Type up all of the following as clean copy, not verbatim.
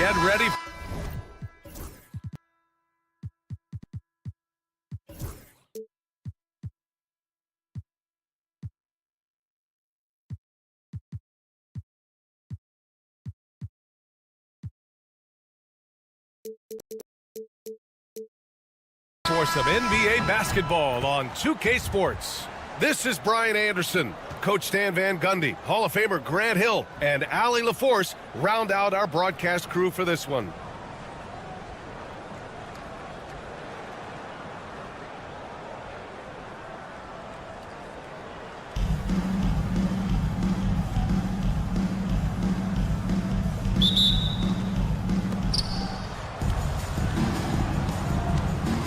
Get ready. For some NBA basketball on 2K Sports. This is Brian Anderson. Coach Stan Van Gundy, Hall of Famer Grant Hill, and Allie LaForce round out our broadcast crew for this one.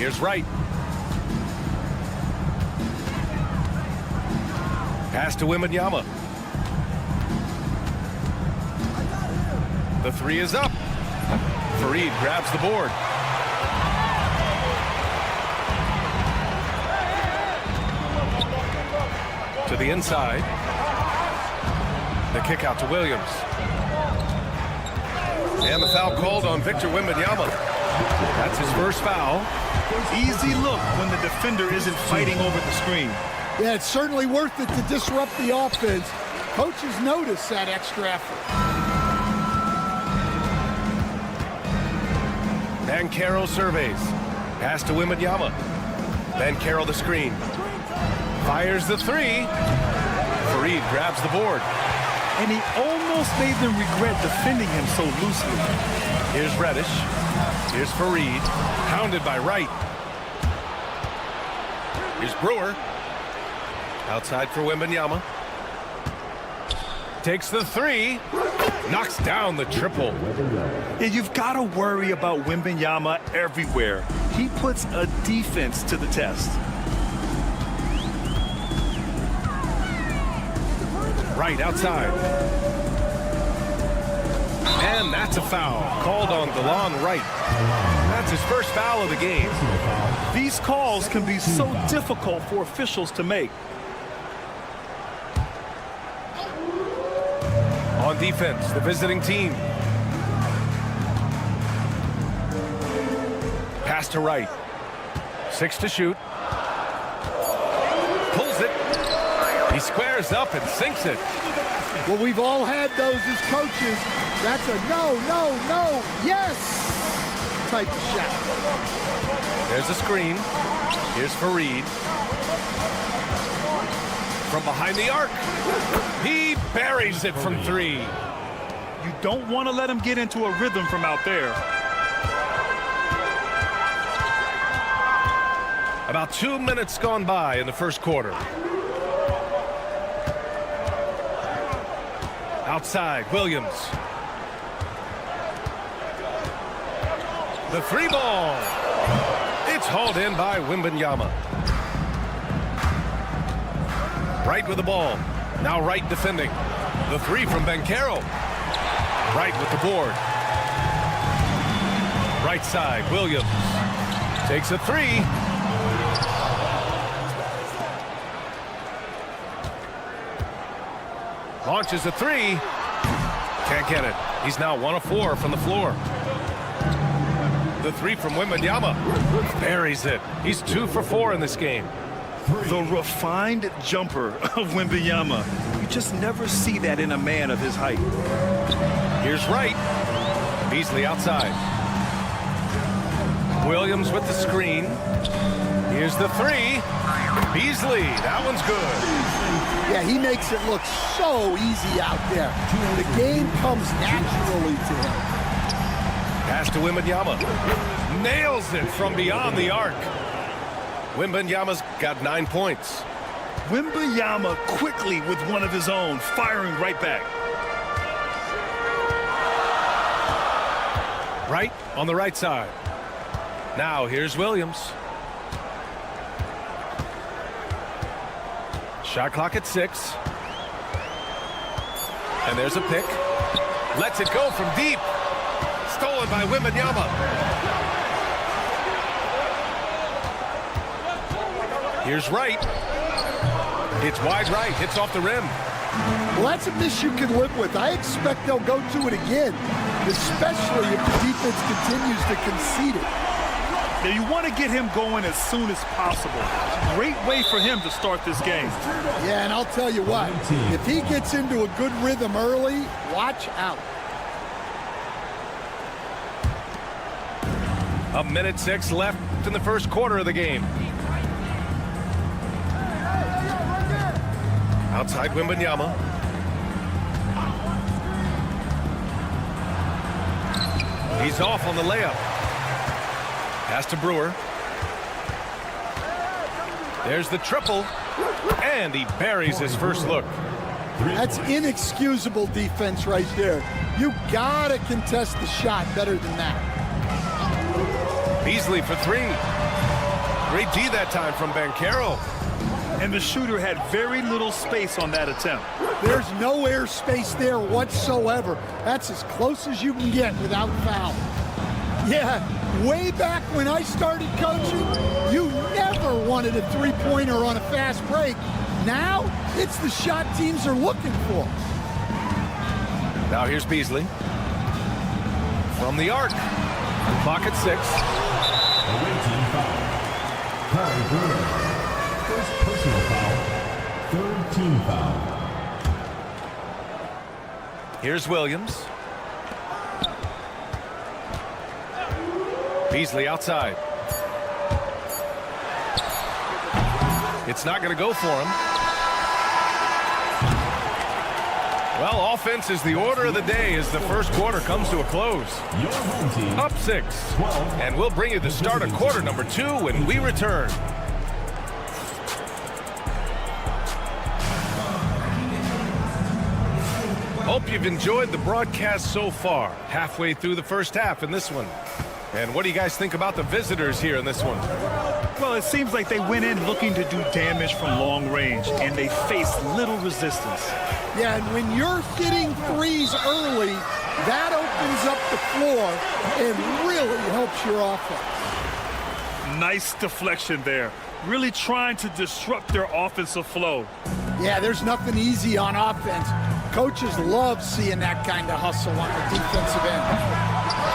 Here's Wright. Pass to Wembanyama. The three is up. Fareed grabs the board. To the inside. The kick out to Williams. And the foul called on Victor Wembanyama. That's his first foul. Easy look when the defender isn't fighting over the screen. Yeah, it's certainly worth it to disrupt the offense. Coaches notice that extra effort. Banchero surveys. Pass to Wembanyama. Banchero the screen. Fires the three. Fareed grabs the board. And he almost made them regret defending him so loosely. Here's Reddish. Here's Fareed. Pounded by Wright. Here's Brewer. Outside for Wembanyama. Takes the three. Knocks down the triple. Yeah, you've got to worry about Wembanyama everywhere. He puts a defense to the test. Right outside. And that's a foul called on DeLon Wright. That's his first foul of the game. These calls can be so difficult for officials to make. On defense, the visiting team. Pass to Wright. 6 to shoot. Pulls it. He squares up and sinks it. Well, we've all had those as coaches. That's a no, no, no, yes type of shot. There's a screen. Here's Fareed. From behind the arc. He buries it from three. You don't want to let him get into a rhythm from out there. About 2 minutes gone by in the first quarter. Outside, Williams. The three ball. It's hauled in by Wembanyama. Wright with the ball. Now Wright defending. The three from Banchero. Wright with the board. Right side, Williams. Takes a three. Launches a three. Can't get it. He's now 1 of 4 from the floor. The three from Wembanyama. Buries it. He's 2 for 4 in this game. The refined jumper of Wembanyama. You just never see that in a man of his height. Here's Wright. Beasley outside. Williams with the screen. Here's the three. Beasley, that one's good. Yeah, he makes it look so easy out there. The game comes naturally to him. Pass to Wembanyama. Nails it from beyond the arc. Wembanyama's got 9 points. Wembanyama quickly with one of his own, firing right back. Right on the right side. Now here's Williams. Shot clock at 6. And there's a pick. Lets it go from deep. Stolen by Wembanyama. Here's Wright. It's wide right. Hits off the rim. Well, that's a miss you can live with. I expect they'll go to it again, especially if the defense continues to concede it. Now, you want to get him going as soon as possible. Great way for him to start this game. Yeah, and I'll tell you what, if he gets into a good rhythm early, watch out. A minute 6 left in the first quarter of the game. Outside Wembanyama. He's off on the layup. Pass to Brewer. There's the triple. And he buries his first look. That's inexcusable defense right there. You gotta contest the shot better than that. Beasley for 3. Great D that time from Banchero. And the shooter had very little space on that attempt. There's no air space there whatsoever. That's as close as you can get without foul. Yeah, way back when I started coaching, you never wanted a three-pointer on a fast break. Now, it's the shot teams are looking for. Now here's Beasley. From the arc. Clock at 6. First personal foul, third team foul. Here's Williams. Beasley outside. It's not going to go for him. Well, offense is the order of the day as the first quarter comes to a close. Your home team Up 6. 12. And we'll bring you the start of quarter number 2 when we return. Hope you've enjoyed the broadcast so far. Halfway through the first half in this one. And what do you guys think about the visitors here in this one? Well, it seems like they went in looking to do damage from long range, and they faced little resistance. Yeah, and when you're hitting threes early, that opens up the floor and really helps your offense. Nice deflection there. Really trying to disrupt their offensive flow. Yeah, there's nothing easy on offense. Coaches love seeing that kind of hustle on the defensive end.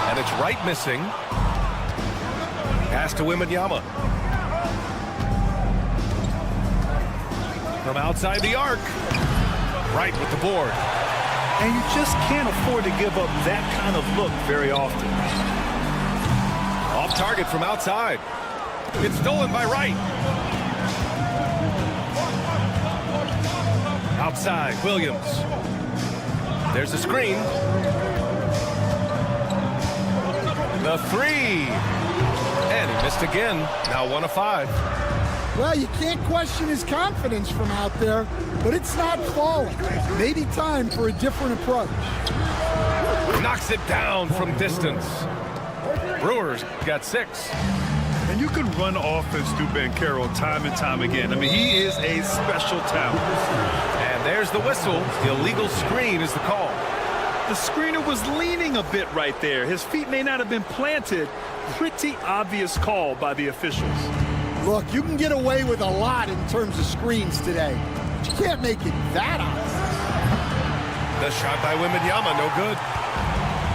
And it's right missing. Pass to Wembanyama. From outside the arc. Right with the board. And you just can't afford to give up that kind of look very often. Off target from outside. It's stolen by Wright. Outside, Williams. There's a screen. The 3. And he missed again. Now 1 of 5. Well, you can't question his confidence from out there, but it's not falling. Maybe time for a different approach. Knocks it down from distance. Brewers got 6. And you can run offense through Banchero time and time again. I mean, he is a special talent. And there's the whistle. The illegal screen is the call. The screener was leaning a bit right there. His feet may not have been planted. Pretty obvious call by the officials. Look, you can get away with a lot in terms of screens today, but you can't make it that obvious. The shot by Wembanyama, no good.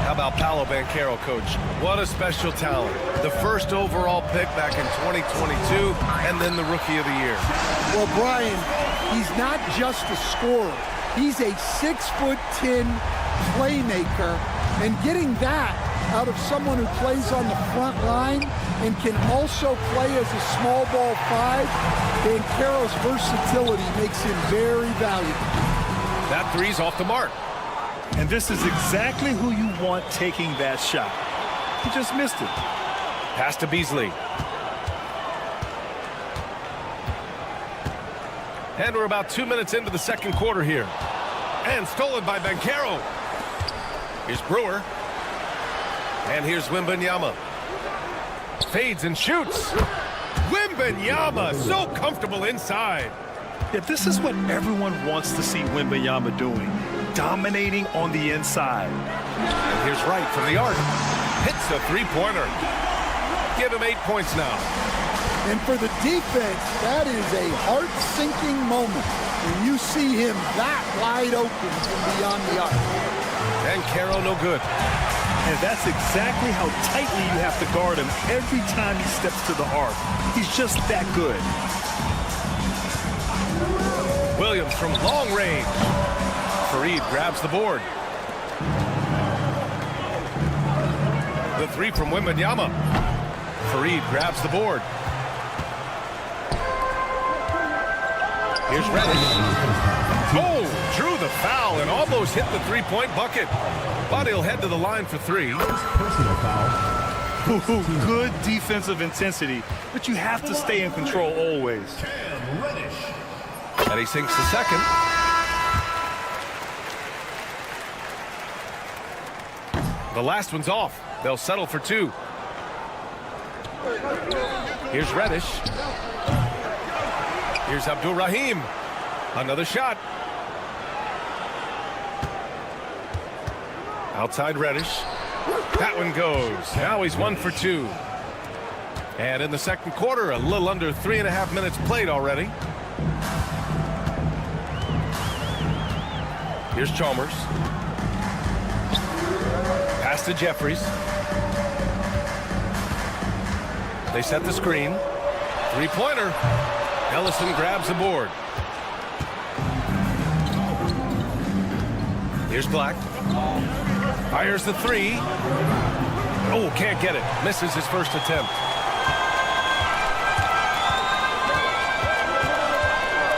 How about Paolo Banchero, coach? What a special talent. The first overall pick back in 2022, and then the Rookie of the Year. Well, Brian, he's not just a scorer. He's a 6'10" playmaker, and getting that out of someone who plays on the front line and can also play as a small ball 5, Banchero's versatility makes him very valuable. That 3's off the mark. And this is exactly who you want taking that shot. He just missed it. Pass to Beasley. And we're about 2 minutes into the second quarter here. And stolen by Banchero. Here's Brewer. And here's Wembanyama. Fades and shoots. Wembanyama, so comfortable inside. Yeah, this is what everyone wants to see Wembanyama doing. Dominating on the inside. And here's Wright from the arc. Hits a three-pointer. Give him 8 points now. And for the defense, that is a heart-sinking moment when you see him that wide open from beyond the arc. And Caro no good. And that's exactly how tightly you have to guard him every time he steps to the arc. He's just that good. Williams from long range. Fareed grabs the board. The three from Wembanyama. Fareed grabs the board. Here's Reddish. Oh, drew the foul and almost hit the three-point bucket. But he'll head to the line for three. Personal foul. Good defensive intensity, but you have to stay in control always. And he sinks the second. The last one's off. They'll settle for two. Here's Reddish. Here's Abdur-Rahim. Another shot. Outside Reddish. That one goes. Now he's 1 for 2. And in the second quarter, a little under 3.5 minutes played already. Here's Chalmers. Pass to Jeffries. They set the screen. Three-pointer. Ellison grabs the board. Here's Black. Fires the three. Oh, can't get it. Misses his first attempt.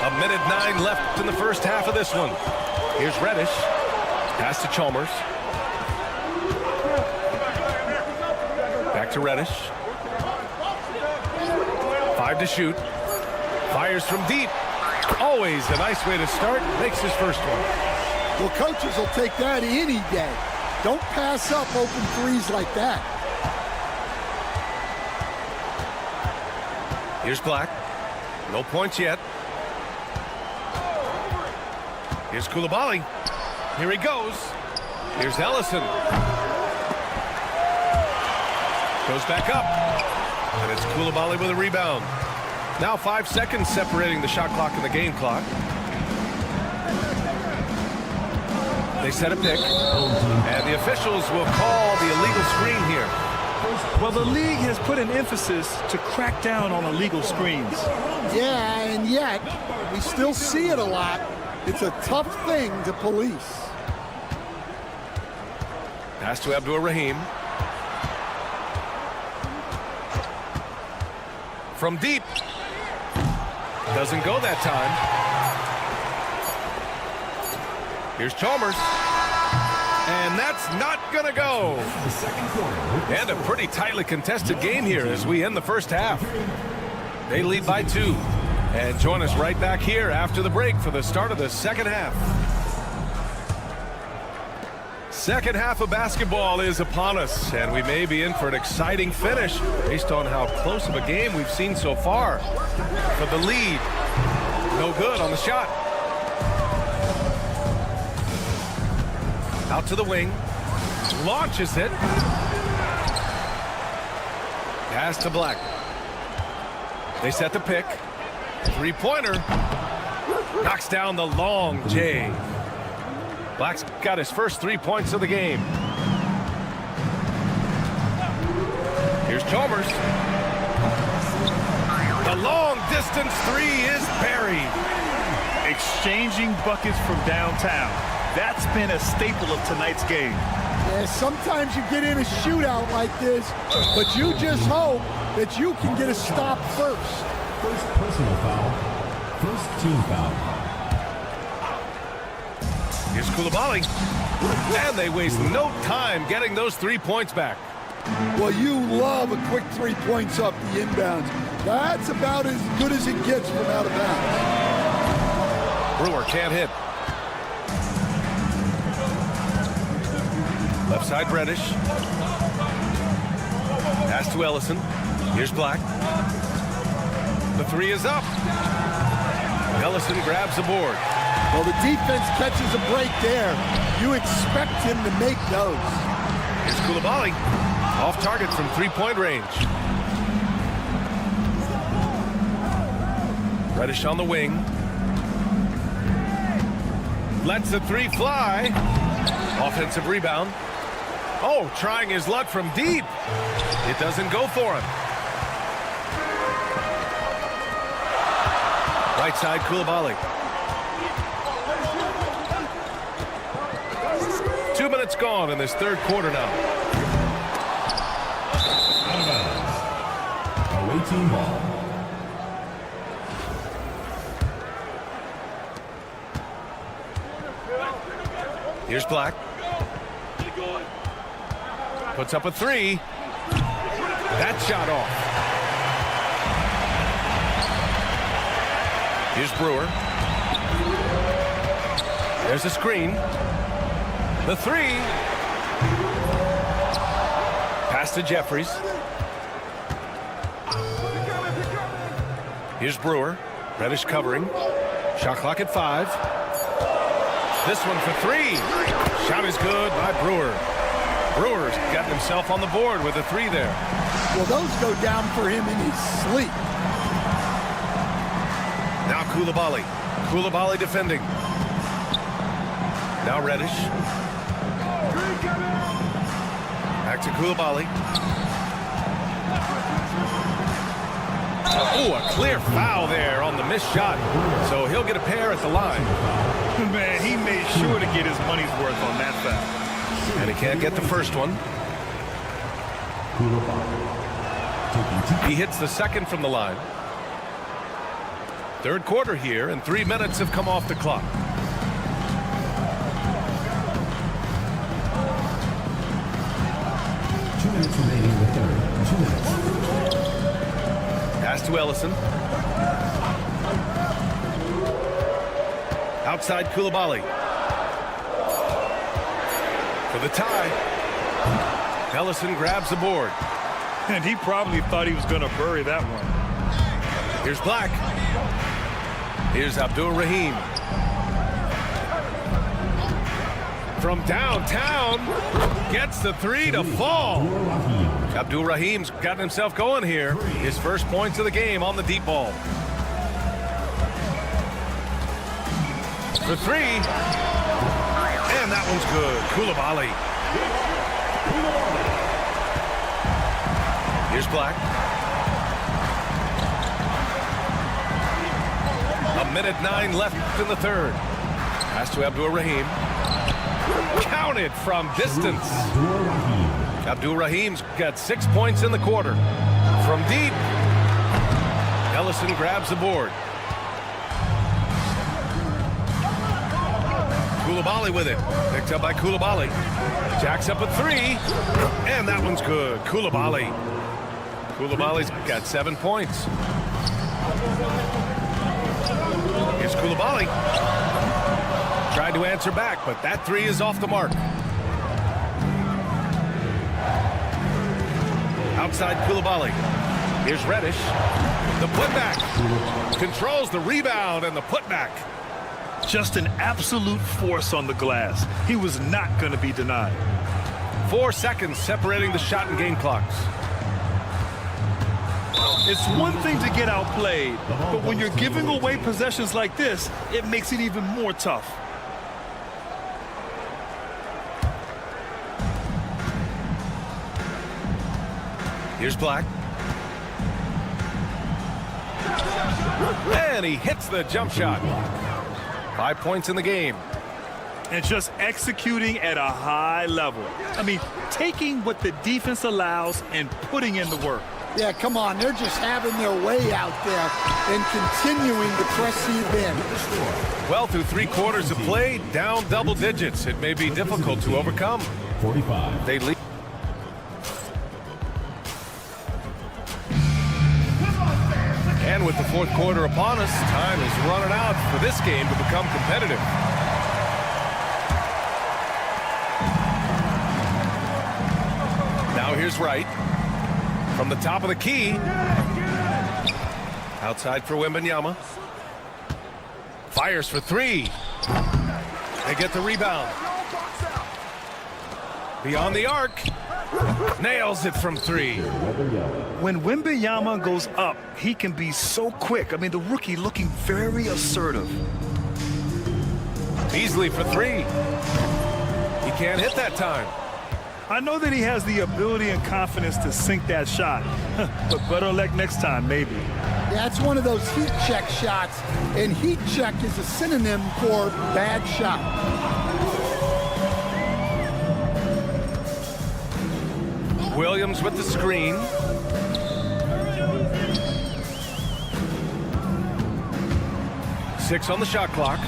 A minute 9 left in the first half of this one. Here's Reddish. Pass to Chalmers. Back to Reddish. 5 to shoot. Fires from deep. Always a nice way to start. Makes his first one. Well, coaches will take that any day. Don't pass up open threes like that. Here's Black. No points yet. Here's Coulibaly. Here he goes. Here's Ellison. Goes back up. And it's Coulibaly with a rebound. Now 5 seconds separating the shot clock and the game clock. They set a pick. And the officials will call the illegal screen here. Well, the league has put an emphasis to crack down on illegal screens. Yeah, and yet, we still see it a lot. It's a tough thing to police. Pass to Abdur-Rahim. From deep. Doesn't go that time. Here's Chalmers. And that's not gonna go. And a pretty tightly contested game here as we end the first half. They lead by 2. And join us right back here after the break for the start of the second half. Second half of basketball is upon us, and we may be in for an exciting finish based on how close of a game we've seen so far. For the lead, no good on the shot. Out to the wing, launches it. Pass to Black. They set the pick. Three-pointer. Knocks down the long J. Black's got his first 3 points of the game. Here's Chalmers. The long-distance three is buried. Exchanging buckets from downtown. That's been a staple of tonight's game. Yeah, sometimes you get in a shootout like this, but you just hope that you can get a stop first. First personal foul. First team foul. Here's Coulibaly. And they waste no time getting those 3 points back. Well, you love a quick 3 points off the inbounds. That's about as good as it gets from out of bounds. Brewer can't hit. Left side Reddish. Pass to Ellison. Here's Black. The three is up. Ellison grabs the board. Well, the defense catches a break there. You expect him to make those. Here's Coulibaly. Off target from 3-point range. Reddish on the wing. Lets the three fly. Offensive rebound. Oh, trying his luck from deep. It doesn't go for him. Right side, Koulibaly. 2 minutes gone in this third quarter now. Away team ball. Here's Black. Puts up a three. That shot off. Here's Brewer. There's a screen. The three. Pass to Jeffries. Here's Brewer. Reddish covering. Shot clock at 5. This one for 3. Shot is good by Brewer. Brewer's got himself on the board with a 3 there. Well, those go down for him in his sleep. Now Koulibaly. Koulibaly defending. Now Reddish. Back to Koulibaly. Oh, a clear foul there on the missed shot. So he'll get a pair at the line. Man, he made sure to get his money's worth on that foul. And he can't get the first one. He hits the second from the line. Third quarter here, and 3 minutes have come off the clock. Remaining in the third. 2 minutes. Pass to Ellison. Outside Koulibaly. For the tie. Ellison grabs the board. And he probably thought he was going to bury that one. Here's Black. Here's Abdul Rahim. From downtown, gets the 3 to fall. Abdul Rahim's gotten himself going here. His first points of the game on the deep ball. For 3. And that one's good. Koulibaly. Here's Black. A minute 9 left in the third. Pass to Abdul Rahim. Counted from distance. Abdul Rahim's got 6 points in the quarter. From deep. Ellison grabs the board. Koulibaly with it. Picked up by Koulibaly. Jacks up a 3. And that one's good. Koulibaly. Koulibaly's got 7 points. Here's Koulibaly. Tried to answer back, but that 3 is off the mark. Outside Koulibaly. Here's Reddish. The putback. Controls the rebound and the putback. Just an absolute force on the glass. He was not going to be denied. 4 seconds separating the shot and game clocks. It's one thing to get outplayed, but when you're giving away possessions like this, it makes it even more tough. Here's Black. And he hits the jump shot. 5 points in the game. And just executing at a high level. I mean, taking what the defense allows and putting in the work. Yeah, come on. They're just having their way out there and continuing to press you in. Well, through 3 quarters of play, down double digits. It may be difficult to overcome. 45. They lead. And with the fourth quarter upon us, time is running out for this game to become competitive. Now here's Wright. From the top of the key. Outside for Wembanyama. Fires for 3. They get the rebound. Beyond the arc. Nails it from 3. When Wembanyama goes up, he can be so quick. I mean, the rookie looking very assertive. Beasley for 3. He can't hit that time. I know that he has the ability and confidence to sink that shot, but better luck next time, maybe. Yeah, it's one of those heat check shots, and heat check is a synonym for bad shot. Williams with the screen. Six on the shot clock.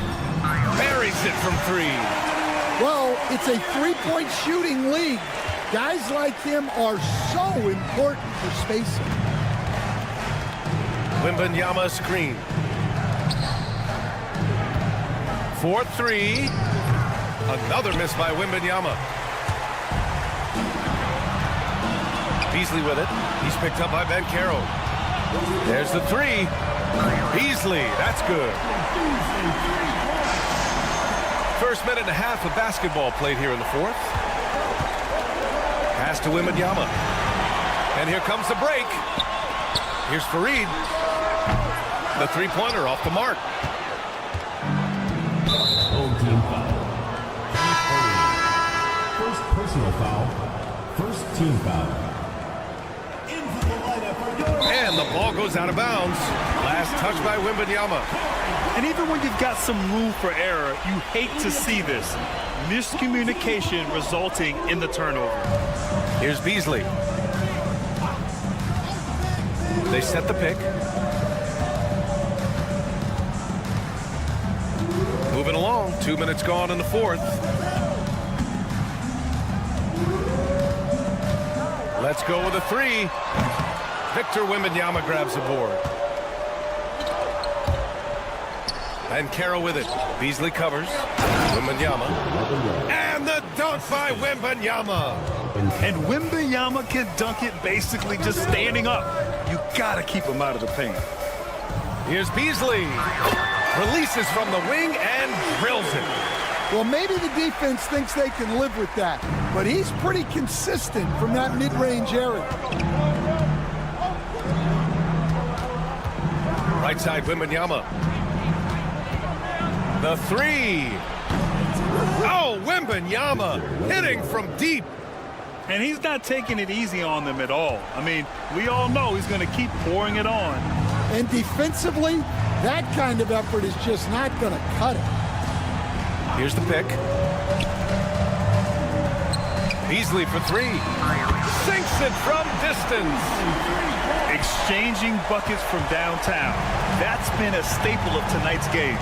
Buries it from 3. Well, it's a three-point shooting league. Guys like him are so important for spacing. Wembanyama screen. 4-3. Another miss by Wembanyama. Beasley with it. He's picked up by Ben Carroll. There's the 3. Beasley, that's good. First minute and a half of basketball played here in the 4th. Pass to Wembanyama. And here comes the break. Here's Fareed. The three-pointer off the mark. Home team foul. First personal foul. First team foul. And the ball goes out of bounds. Last touch by Wembanyama. And even when you've got some room for error, you hate to see this. Miscommunication resulting in the turnover. Here's Beasley. They set the pick. Moving along. 2 minutes gone in the 4th. Let's go with a 3. Victor Wembanyama grabs the board. And Carroll with it. Beasley covers. Wembanyama. And the dunk by Wembanyama. And Wembanyama can dunk it basically just standing up. You gotta keep him out of the paint. Here's Beasley. Releases from the wing and drills it. Well, maybe the defense thinks they can live with that, but he's pretty consistent from that mid-range area. Right side, Wembanyama. The 3. Oh, Wembanyama hitting from deep. And he's not taking it easy on them at all. I mean, we all know he's going to keep pouring it on. And defensively, that kind of effort is just not going to cut it. Here's the pick. Beasley for 3. Sinks it from distance. Exchanging buckets from downtown. That's been a staple of tonight's game.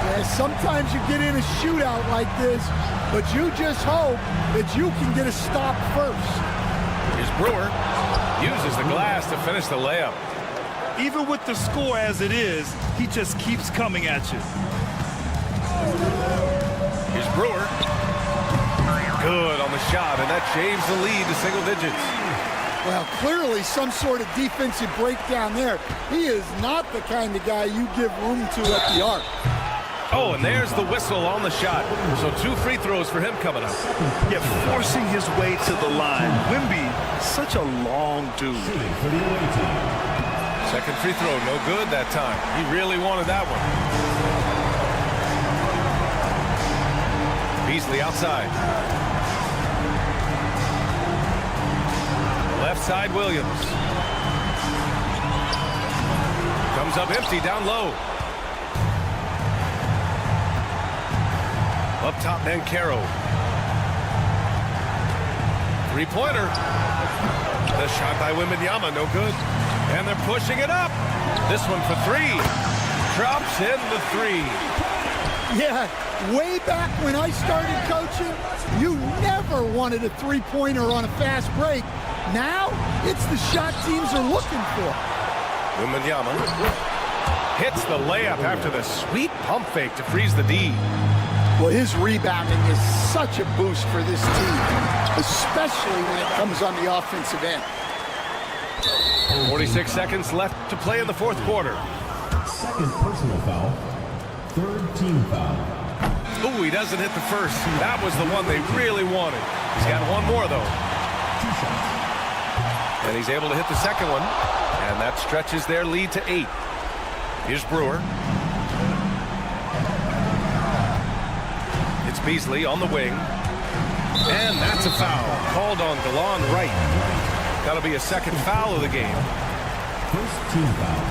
Yeah, sometimes you get in a shootout like this, but you just hope that you can get a stop first. Here's Brewer. Uses the glass to finish the layup. Even with the score as it is, he just keeps coming at you. Here's Brewer. Good on the shot, and that changes the lead to single digits. Well, clearly some sort of defensive breakdown there. He is not the kind of guy you give room to at the arc. Oh, and there's the whistle on the shot. So 2 free throws for him coming up. Yeah, forcing his way to the line. Wemby, such a long dude. Second free throw, no good that time. He really wanted that one. Beasley outside. Left side, Williams. Comes up empty, down low. Up top, Ben Carroll. Three-pointer. The shot by Wembanyama, no good. And they're pushing it up. This one for 3. Drops in the 3. Yeah, way back when I started coaching, you never wanted a three-pointer on a fast break. Now, it's the shot teams are looking for. Wembanyama hits the layup after the sweet pump fake to freeze the D. Well, his rebounding is such a boost for this team, especially when it comes on the offensive end. 46 seconds left to play in the 4th quarter. Second personal foul. Third team foul. Ooh, he doesn't hit the first. That was the one they really wanted. He's got one more, though. shots. And he's able to hit the second one. And that stretches their lead to 8. Here's Brewer. It's Beasley on the wing. And that's a foul. Called on DeLon Wright. That'll be a second foul of the game. First team foul.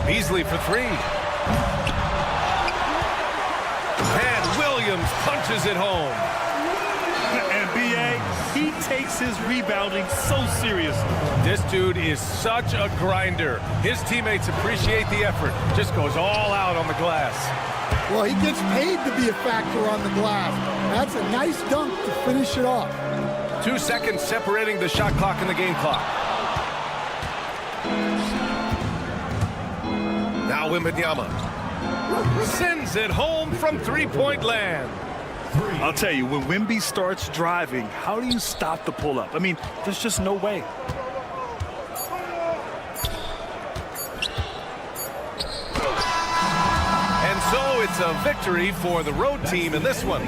Beasley for 3. And Williams punches it home. And B.A., he takes his rebounding so seriously. This dude is such a grinder. His teammates appreciate the effort. Just goes all out on the glass. Well, he gets paid to be a factor on the glass. That's a nice dunk to finish it off. 2 seconds separating the shot clock and the game clock. Now Wembanyama sends it home from three-point land. I'll tell you, when Wemby starts driving, how do you stop the pull-up? I mean, there's just no way. And so it's a victory for the road team in this one.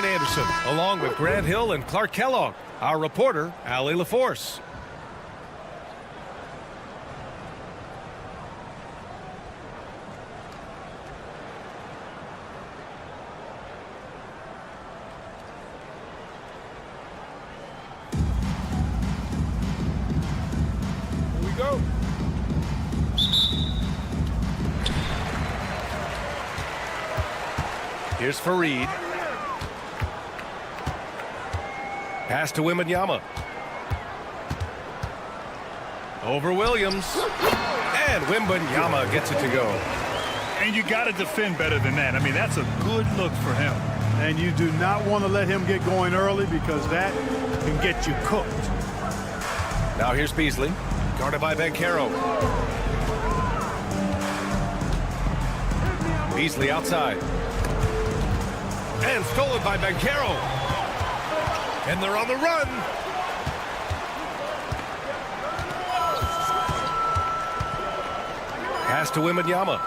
Brian Anderson, along with Grant Hill and Clark Kellogg. Our reporter, Allie LaForce. Here we go. Here's Fareed. Pass to Wembanyama. Over Williams. And Wembanyama gets it to go. And you got to defend better than that. I mean, that's a good look for him. And you do not want to let him get going early because that can get you cooked. Now here's Beasley. Guarded by Banchero. Beasley outside. And stolen by Banchero. And they're on the run. Pass to Wembanyama.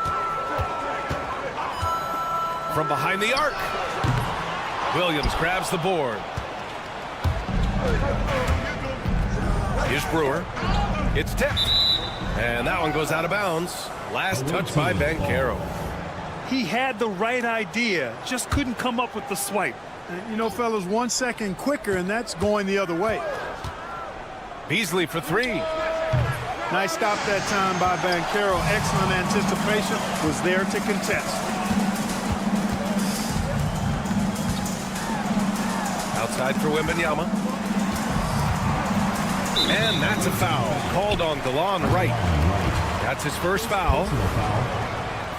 From behind the arc. Williams grabs the board. Here's Brewer. It's tipped. And that one goes out of bounds. Last touch by Banchero. He had the right idea, just couldn't come up with the swipe. You know, fellas, 1 second quicker, and that's going the other way. Beasley for three. Nice stop that time by Banchero. Excellent anticipation. Was there to contest. Outside for Wembanyama. And that's a foul. Called on DeLon Wright. That's his first foul.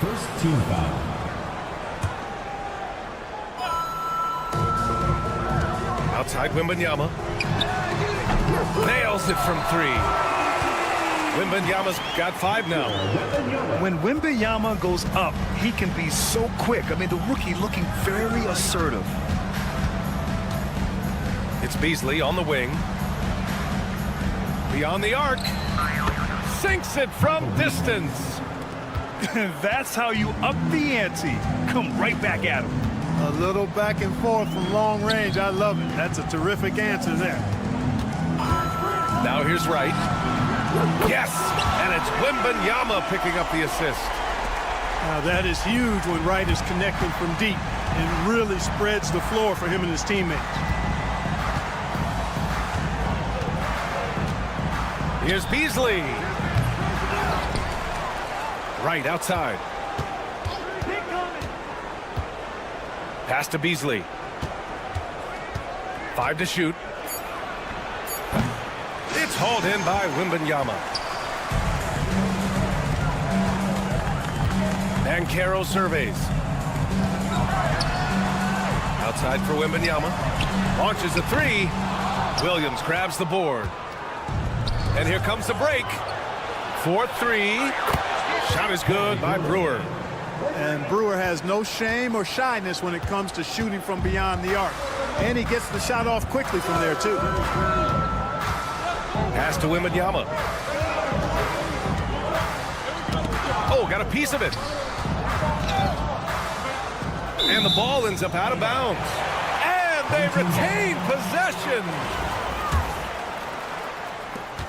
First team foul. Outside Wembanyama. Nails it from three. Wembanyama's got five now. When Wembanyama goes up, he can be so quick. I mean, the rookie looking very assertive. It's Beasley on the wing. Beyond the arc. Sinks it from distance. That's how you up the ante. Come right back at him. A little back and forth from long range. I love it. That's a terrific answer there. Now here's Wright. Yes! And it's Wembanyama picking up the assist. Now that is huge when Wright is connecting from deep and really spreads the floor for him and his teammates. Here's Beasley. Right outside. Pass to Beasley. 5 to shoot. It's hauled in by Wembanyama. Banchero surveys. Outside for Wembanyama. Launches a three. Williams grabs the board. And here comes the break. 4-3. Shot is good by Brewer. And Brewer has no shame or shyness when it comes to shooting from beyond the arc. And he gets the shot off quickly from there, too. Pass to Wembanyama. Oh, got a piece of it. And the ball ends up out of bounds. And they retain possession.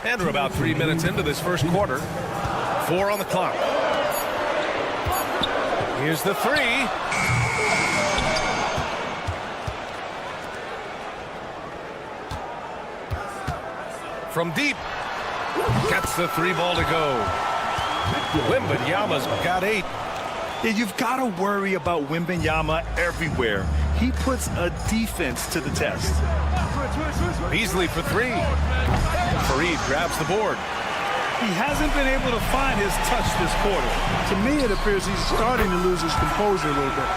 And we're about 3 minutes into this first quarter. 4 on the clock. Here's the three. From deep. Gets the three ball to go. Wembanyama's got 8. Yeah, you've got to worry about Wembanyama everywhere. He puts a defense to the test. Beasley for three. Fareed grabs the board. He hasn't been able to find his touch this quarter. To me, it appears he's starting to lose his composure a little bit.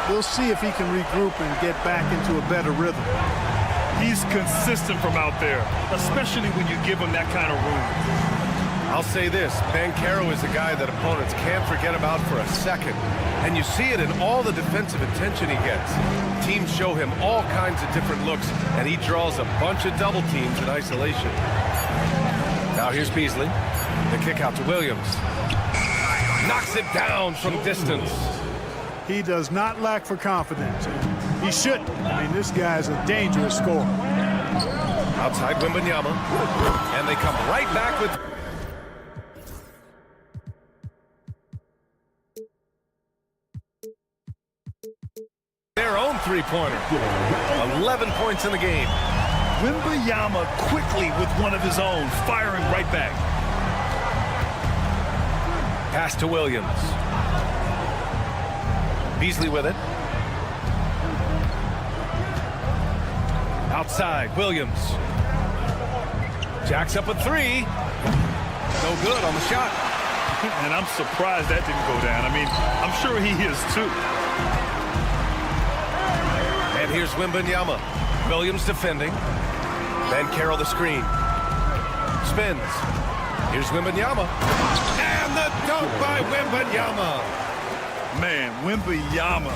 We'll see if he can regroup and get back into a better rhythm. He's consistent from out there, especially when you give him that kind of room. I'll say this, Banchero is a guy that opponents can't forget about for a second. And you see it in all the defensive attention he gets. Teams show him all kinds of different looks, and he draws a bunch of double teams in isolation. Now here's Beasley. The kick out to Williams. Knocks it down from distance. He does not lack for confidence. He shouldn't. I mean, this guy's a dangerous scorer. Outside Wembanyama. And they come right back with... their own three-pointer. 11 points in the game. Wembanyama quickly with one of his own, firing right back. Pass to Williams. Beasley with it. Outside, Williams. Jacks up a three. No good on the shot. And I'm surprised that didn't go down. I mean, I'm sure he is too. And here's Wembanyama. Williams defending. Then Carroll the screen. Spins. Here's Wembanyama. And the dunk by Wembanyama. Man, Wembanyama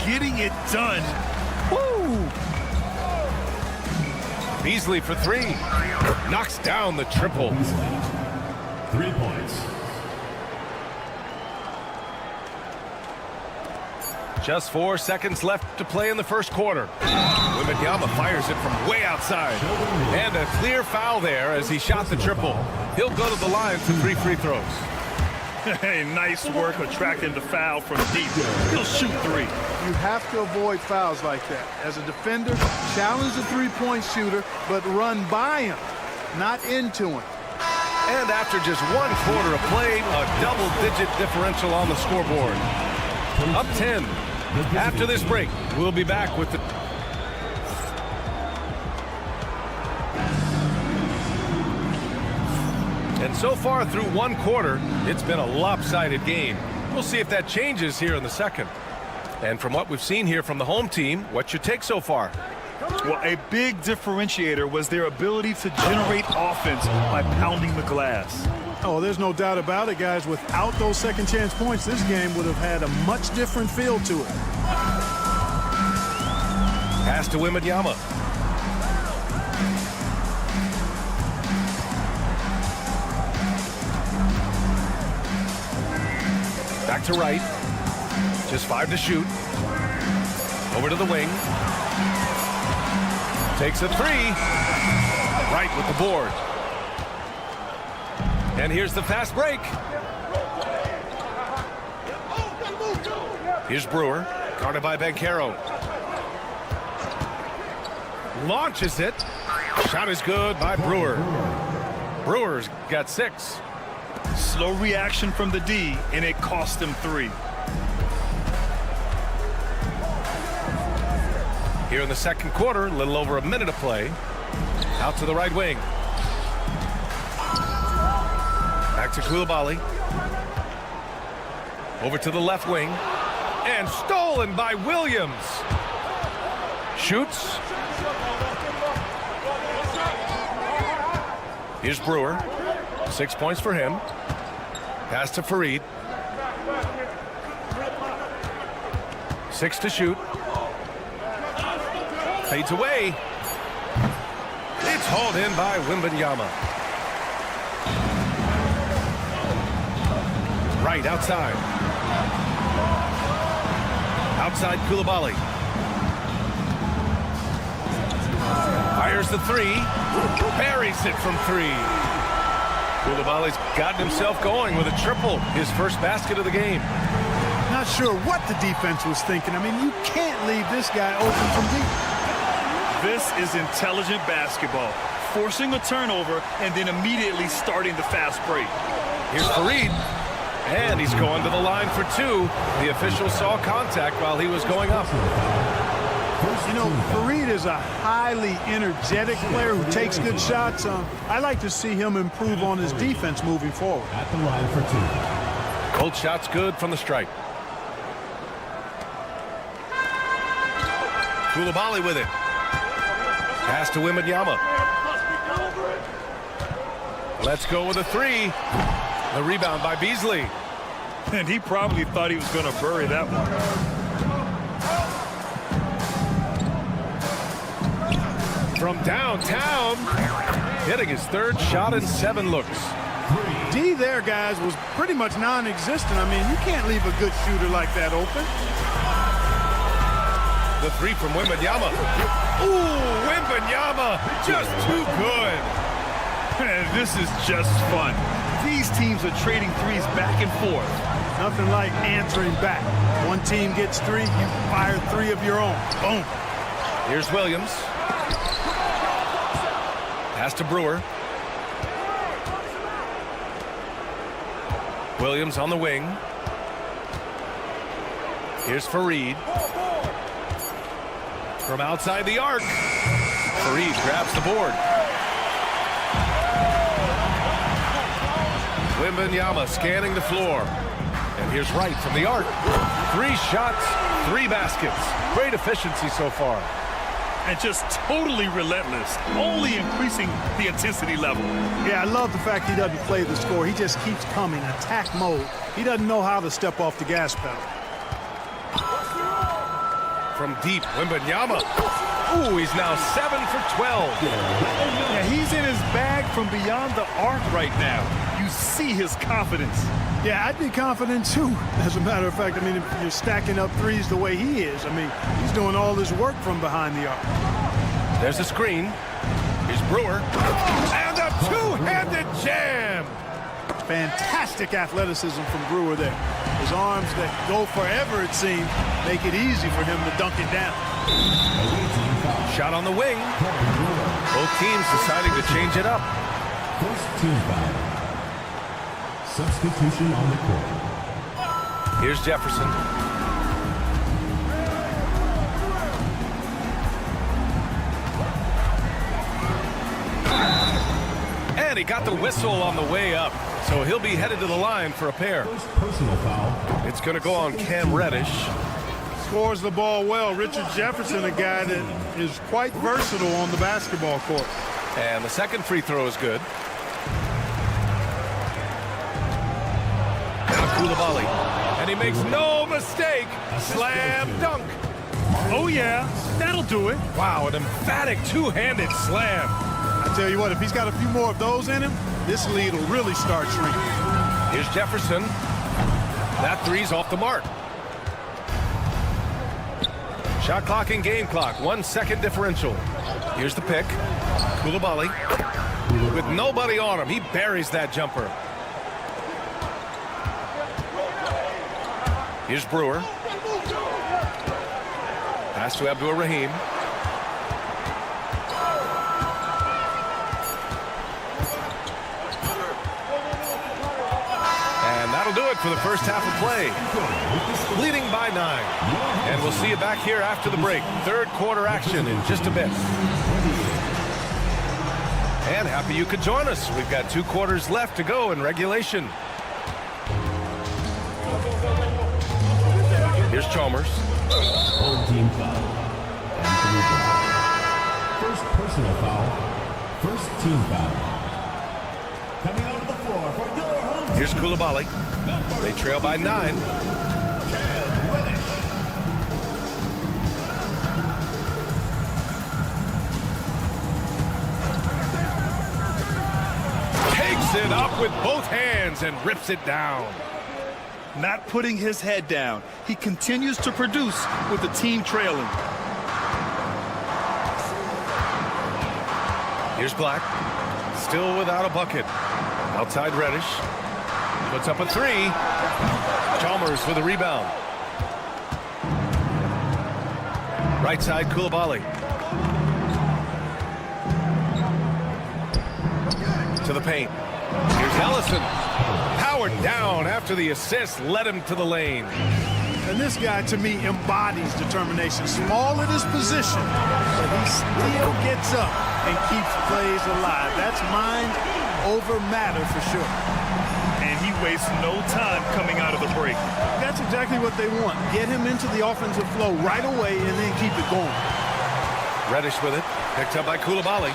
getting it done. Woo! Beasley for three. Knocks down the triple. 3 points. Just 4 seconds left to play in the first quarter. Wembanyama fires it from way outside. And a clear foul there as he shot the triple. He'll go to the line for 3 free throws. Hey, nice work attracting the foul from deep. He'll shoot 3. You have to avoid fouls like that. As a defender, challenge the three-point shooter, but run by him, not into him. And after just 1 quarter of play, a double-digit differential on the scoreboard. Up 10. After this break, we'll be back with the... And so far through 1 quarter, it's been a lopsided game. We'll see if that changes here in the second. And from what we've seen here from the home team, what's your take so far? Well, a big differentiator was their ability to generate offense by pounding the glass. Oh, there's no doubt about it, guys. Without those second chance points, this game would have had a much different feel to it. Pass to Wembanyama. Back to right. Just 5 to shoot. Over to the wing. Takes a 3. Right with the board. And here's the fast break. Here's Brewer. Guarded by Banchero. Launches it. Shot is good by Brewer. Brewer's got 6. Slow reaction from the D, and it cost him 3. Here in the second quarter, a little over a minute of play. Out to the right wing. Back to Koulibaly. Over to the left wing. And stolen by Williams. Shoots. Here's Brewer. 6 points for him. Pass to Fareed. 6 to shoot. Fades away. It's hauled in by Wembanyama. Right outside. Outside Koulibaly. Fires the 3. Buries it from 3. Koulibaly's gotten himself going with a triple. His first basket of the game. Not sure what the defense was thinking. I mean, you can't leave this guy open from deep. This is intelligent basketball. Forcing a turnover and then immediately starting the fast break. Here's Fareed. And he's going to the line for 2. The official saw contact while he was going up. You know, Fareed is a highly energetic player who takes good shots. I like to see him improve on his defense moving forward. At the line for 2. Both shots good from the stripe. Koulibaly with it. Pass to Wembanyama. Let's go with a 3. The rebound by Beasley. And he probably thought he was going to bury that one. From downtown, hitting his 3rd shot in 7 looks. D there, guys, was pretty much non-existent. I mean, you can't leave a good shooter like that open. The three from Wembanyama. Ooh, Wembanyama, just too good. This is just fun. These teams are trading threes back and forth. Nothing like answering back. One team gets three, you fire three of your own. Boom. Here's Williams. Pass to Brewer. Williams on the wing. Here's Fareed. From outside the arc. Fareed grabs the board. Wembanyama scanning the floor. And here's Wright from the arc. 3 shots, 3 baskets. Great efficiency so far. And just totally relentless, only increasing the intensity level. Yeah, I love the fact he doesn't play the score. He just keeps coming, attack mode. He doesn't know how to step off the gas pedal. From deep, Wembanyama. Ooh, he's now 7 for 12. Yeah, he's in his bag from beyond the arc right now. You see his confidence. Yeah, I'd be confident too. As a matter of fact, I mean, if you're stacking up threes the way he is, I mean, he's doing all his work from behind the arc. There's a screen. Here's Brewer. And a two-handed jam. Fantastic athleticism from Brewer there. His arms that go forever, it seems, make it easy for him to dunk it down. Shot on the wing. Both teams deciding to change it up. First team foul. Substitution on the court. Here's Jefferson. And he got the whistle on the way up. So he'll be headed to the line for a pair. First personal foul. It's going to go on Cam Reddish. Scores the ball well. Richard Jefferson, a guy that is quite versatile on the basketball court. And the second free throw is good. Now Coulibaly. And he makes no mistake. Slam dunk. Oh, yeah, that'll do it. Wow, an emphatic two-handed slam. I tell you what, if he's got a few more of those in him, this lead will really start shrinking. Here's Jefferson. That three's off the mark. Shot clock and game clock. 1 second differential. Here's the pick. Coulibaly. With nobody on him, he buries that jumper. Here's Brewer. Pass to Abdul-Rahim. And that'll do it for the first half of play. Leading by 9. And we'll see you back here after the break. Third quarter action in just a bit. And happy you could join us. We've got 2 quarters left to go in regulation. Here's Chalmers. Home team foul. Anthony Brown. First personal foul. First team foul. Coming onto the floor for your home team. Here's Coulibaly. They trail by 9. Takes it up with both hands and rips it down. Not putting his head down. He continues to produce with the team trailing. Here's Black. Still without a bucket. Outside Reddish. Puts up a 3. Chalmers for the rebound. Right side, Coulibaly. To the paint. Here's Ellison. Powered down after the assist led him to the lane. And this guy, to me, embodies determination. Small at his position, but he still gets up and keeps plays alive. That's mind over matter for sure. And he wastes no time coming out of the break. That's exactly what they want. Get him into the offensive flow right away and then keep it going. Reddish with it. Picked up by Coulibaly.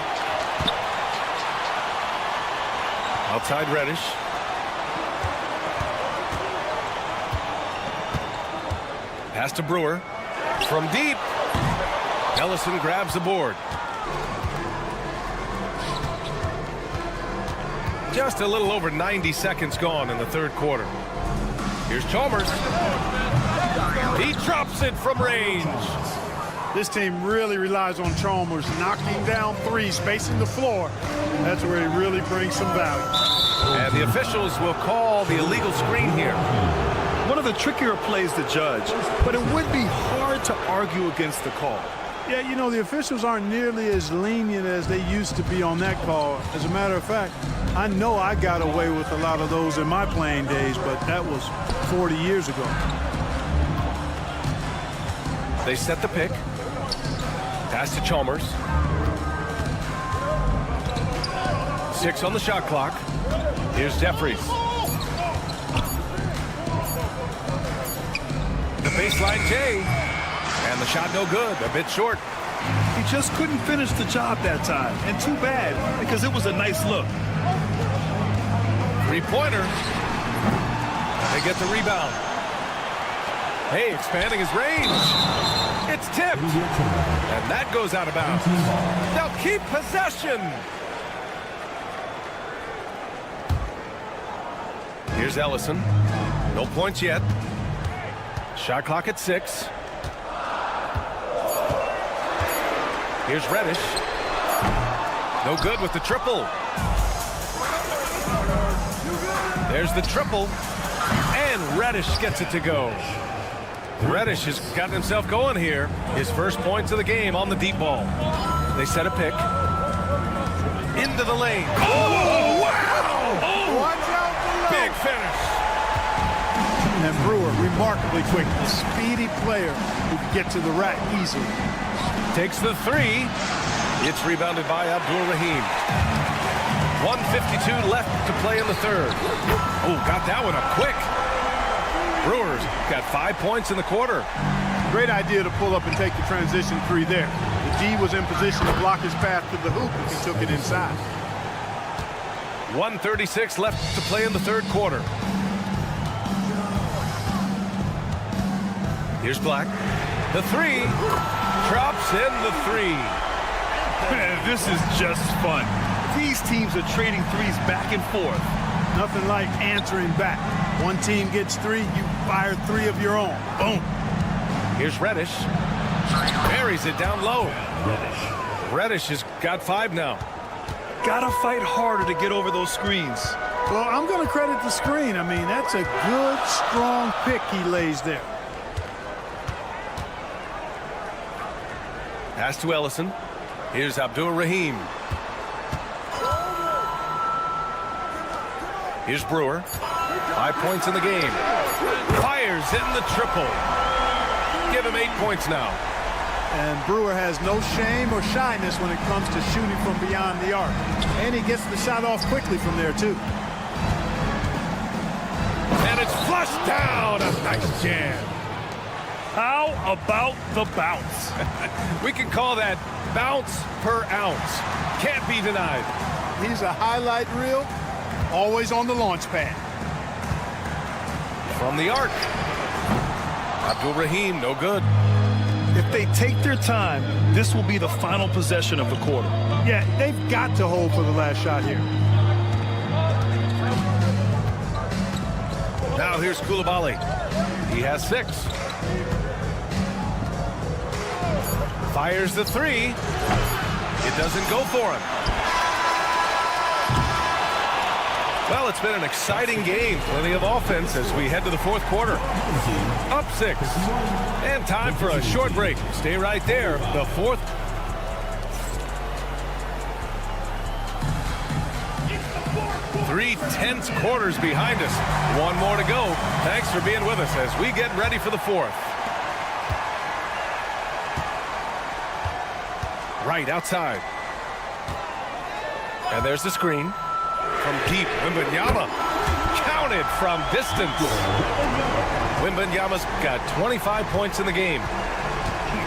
Outside Reddish. Pass to Brewer. From deep. Ellison grabs the board. Just a little over 90 seconds gone in the third quarter. Here's Chalmers. He drops it from range. This team really relies on Chalmers knocking down threes, spacing the floor. That's where he really brings some value. And the officials will call the illegal screen here. One of the trickier plays to judge, but it would be hard to argue against the call. Yeah, you know, the officials aren't nearly as lenient as they used to be on that call. As a matter of fact, I know I got away with a lot of those in my playing days, but that was 40 years ago. They set the pick. Pass to Chalmers. 6 on the shot clock. Here's Jeffries. The baseline J. And the shot no good, a bit short. He just couldn't finish the job that time, and too bad, because it was a nice look. Three-pointer. They get the rebound. Hey, expanding his range. It's tipped. And that goes out of bounds. They'll keep possession. Here's Ellison. No points yet. Shot clock at 6. Here's Reddish. No good with the triple. There's the triple. And Reddish gets it to go. Reddish has gotten himself going here. His first points of the game on the deep ball. They set a pick. Into the lane. Oh, wow! Oh, Watch out below. big finish. And Brewer, remarkably quick, a speedy player who can get to the rack easily. Takes the 3. It's rebounded by Abdul-Rahim. 1:52 left to play in the third. Oh, got that one up quick. Brewers got 5 points in the quarter. Great idea to pull up and take the transition 3 there. The D was in position to block his path to the hoop if he took it inside. 1:36 left to play in the third quarter. Here's Black. The 3. Drops in the 3. This is just fun. These teams are trading threes back and forth. Nothing like answering back. One team gets 3, you fire 3 of your own. Boom. Here's Reddish. Buries it down low. Reddish has got 5 now. Gotta fight harder to get over those screens. Well, I'm going to credit the screen. I mean, that's a good, strong pick he lays there. Pass to Ellison. Here's Abdul-Rahim. Here's Brewer. 5 points in the game. Fires in the triple. Give him 8 points now. And Brewer has no shame or shyness when it comes to shooting from beyond the arc. And he gets the shot off quickly from there, too. And it's flushed down. A nice jam. How about the bounce? We can call that bounce per ounce. Can't be denied. He's a highlight reel, always on the launch pad. From the arc. Abdul-Rahim, no good. If they take their time, this will be the final possession of the quarter. Yeah, they've got to hold for the last shot here. Now here's Coulibaly. He has 6. Fires the 3. It doesn't go for him. Well, it's been an exciting game. Plenty of offense as we head to the fourth quarter. Up 6. And time for a short break. Stay right there. The fourth. Three tense quarters behind us. One more to go. Thanks for being with us as we get ready for the fourth. Right outside. And there's the screen. From deep, Wembanyama. Counted from distance. Wembanyama's got 25 points in the game.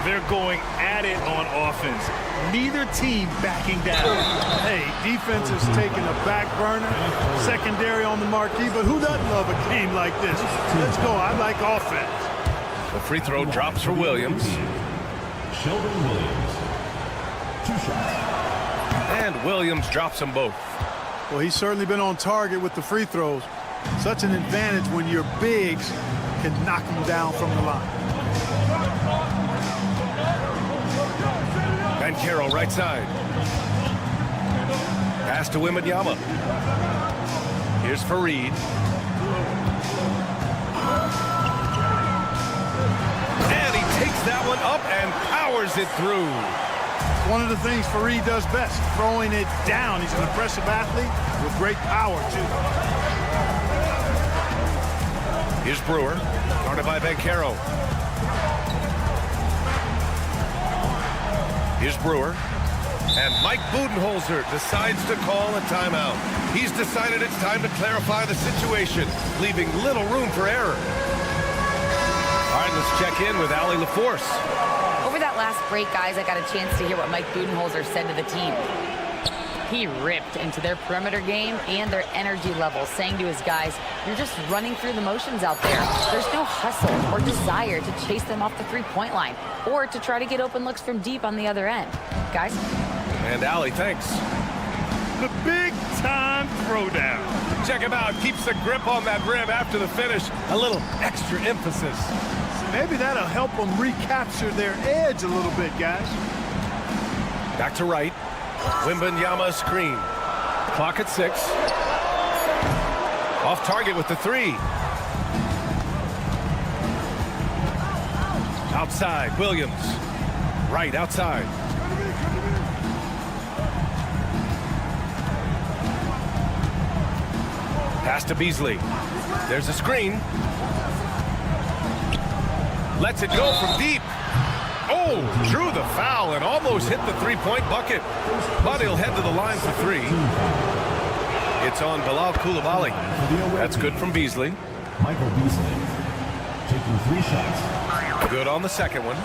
They're going at it on offense. Neither team backing down. Hey, defense is taking a back burner, secondary on the marquee, but who doesn't love a game like this? Let's go. I like offense. The free throw drops for Williams. Sheldon Williams. 2 shots. And Williams drops them both. Well, he's certainly been on target with the free throws. Such an advantage when your bigs can knock them down from the line. Banchero, right side. Pass to Wembanyama. Here's Fareed. And he takes that one up and powers it through. One of the things Fareed does best, throwing it down. He's an impressive athlete with great power, too. Here's Brewer, guarded by Banchero. Here's Brewer. And Mike Budenholzer decides to call a timeout. He's decided it's time to clarify the situation, leaving little room for error. All right, let's check in with Allie LaForce. Over that last break, guys, I got a chance to hear what Mike Budenholzer said to the team. He ripped into their perimeter game and their energy level, saying to his guys, you're just running through the motions out there. There's no hustle or desire to chase them off the three-point line or to try to get open looks from deep on the other end. Guys? And Allie, thanks. The big-time throwdown. Check him out. Keeps the grip on that rim after the finish. A little extra emphasis. Maybe that'll help them recapture their edge a little bit, guys. Back to right. Wembanyama screen. Clock at 6. Off target with the 3. Outside, Williams. Right, outside. Pass to Beasley. There's a screen. Lets it go from deep. Oh, drew the foul and almost hit the three-point bucket. But he'll head to the line for 3. It's on Bilal Coulibaly. That's good from Beasley. Michael Beasley taking 3 shots. Good on the second one.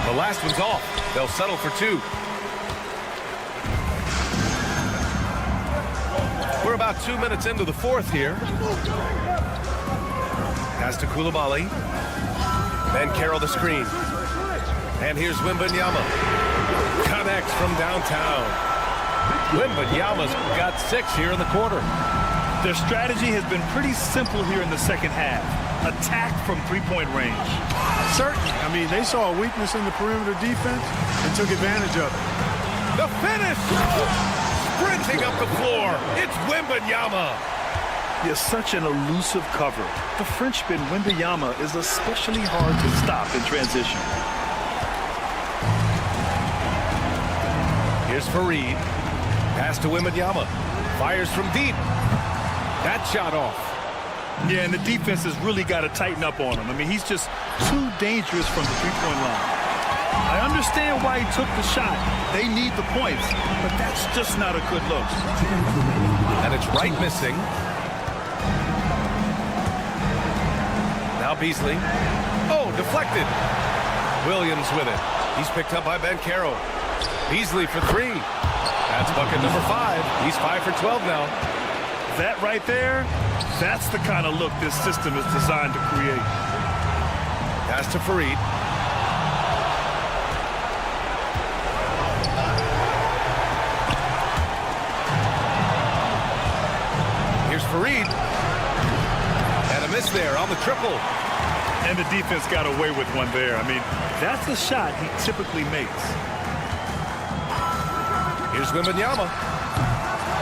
The last one's off. They'll settle for 2. We're about 2 minutes into the fourth here. Pass to Coulibaly. Banchero the screen. And here's Wembanyama. Connects from downtown. Wembanyama's got 6 here in the quarter. Their strategy has been pretty simple here in the second half. Attack from three-point range. Certainly. I mean, they saw a weakness in the perimeter defense and took advantage of it. The finish! Sprinting up the floor, it's Wembanyama. He has such an elusive cover. The Frenchman Wembanyama is especially hard to stop in transition. Here's Fareed. Pass to Wembanyama. Fires from deep. That shot off. Yeah, and the defense has really got to tighten up on him. I mean, he's just too dangerous from the three-point line. I understand why he took the shot. They need the points, but that's just not a good look. And it's right missing. Now Beasley. Oh, deflected. Williams with it. He's picked up by Banchero. Beasley for 3. That's bucket number 5. He's 5 for 12 now. That right there, that's the kind of look this system is designed to create. Pass to Fareed. Here's Fareed. And a miss there on the triple. And the defense got away with one there. I mean, that's a shot he typically makes. Here's Wembanyama.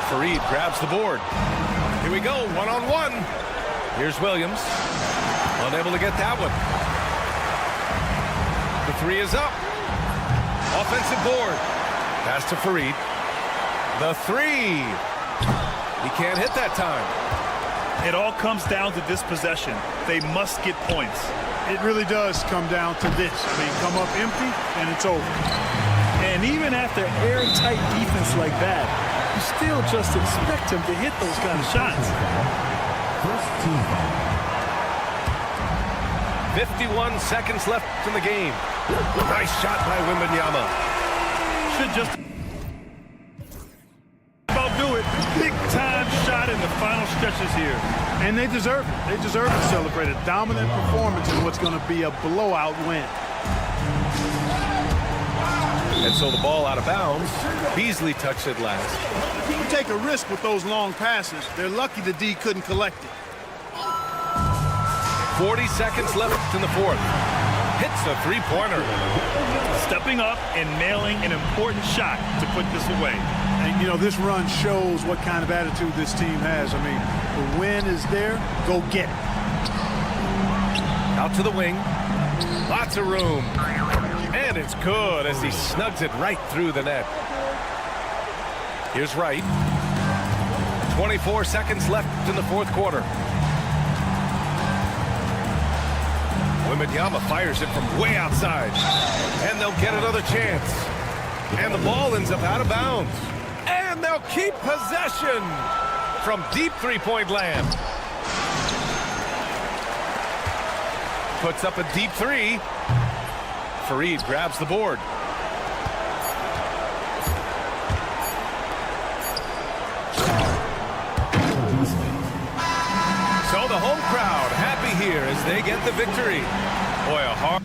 Fareed grabs the board. Here we go, one-on-one. Here's Williams. Unable to get that one. The 3 is up. Offensive board. Pass to Fareed. The 3. He can't hit that time. It all comes down to this possession. They must get points. It really does come down to this. I mean, come up empty, and it's over. And even after airtight defense like that, you still just expect him to hit those kind of shots. First team foul. 51 seconds left in the game. Nice shot by Wembanyama. Should just about do it. Big time shot in the final stretches here. And they deserve it. They deserve to celebrate a dominant performance in what's going to be a blowout win. And so the ball out of bounds. Beasley touched it last. You take a risk with those long passes. They're lucky the D couldn't collect it. 40 seconds left in the fourth. Hits a three-pointer. Stepping up and nailing an important shot to put this away. And, you know, this run shows what kind of attitude this team has. I mean, the win is there. Go get it. Out to the wing. Lots of room. And it's good as he snugs it right through the net. Here's Wright. 24 seconds left in the fourth quarter. Wembanyama fires it from way outside. And they'll get another chance. And the ball ends up out of bounds. And they'll keep possession from deep three-point land. Puts up a deep three. Fareed grabs the board. So the home crowd happy here as they get the victory. Boy, a hard...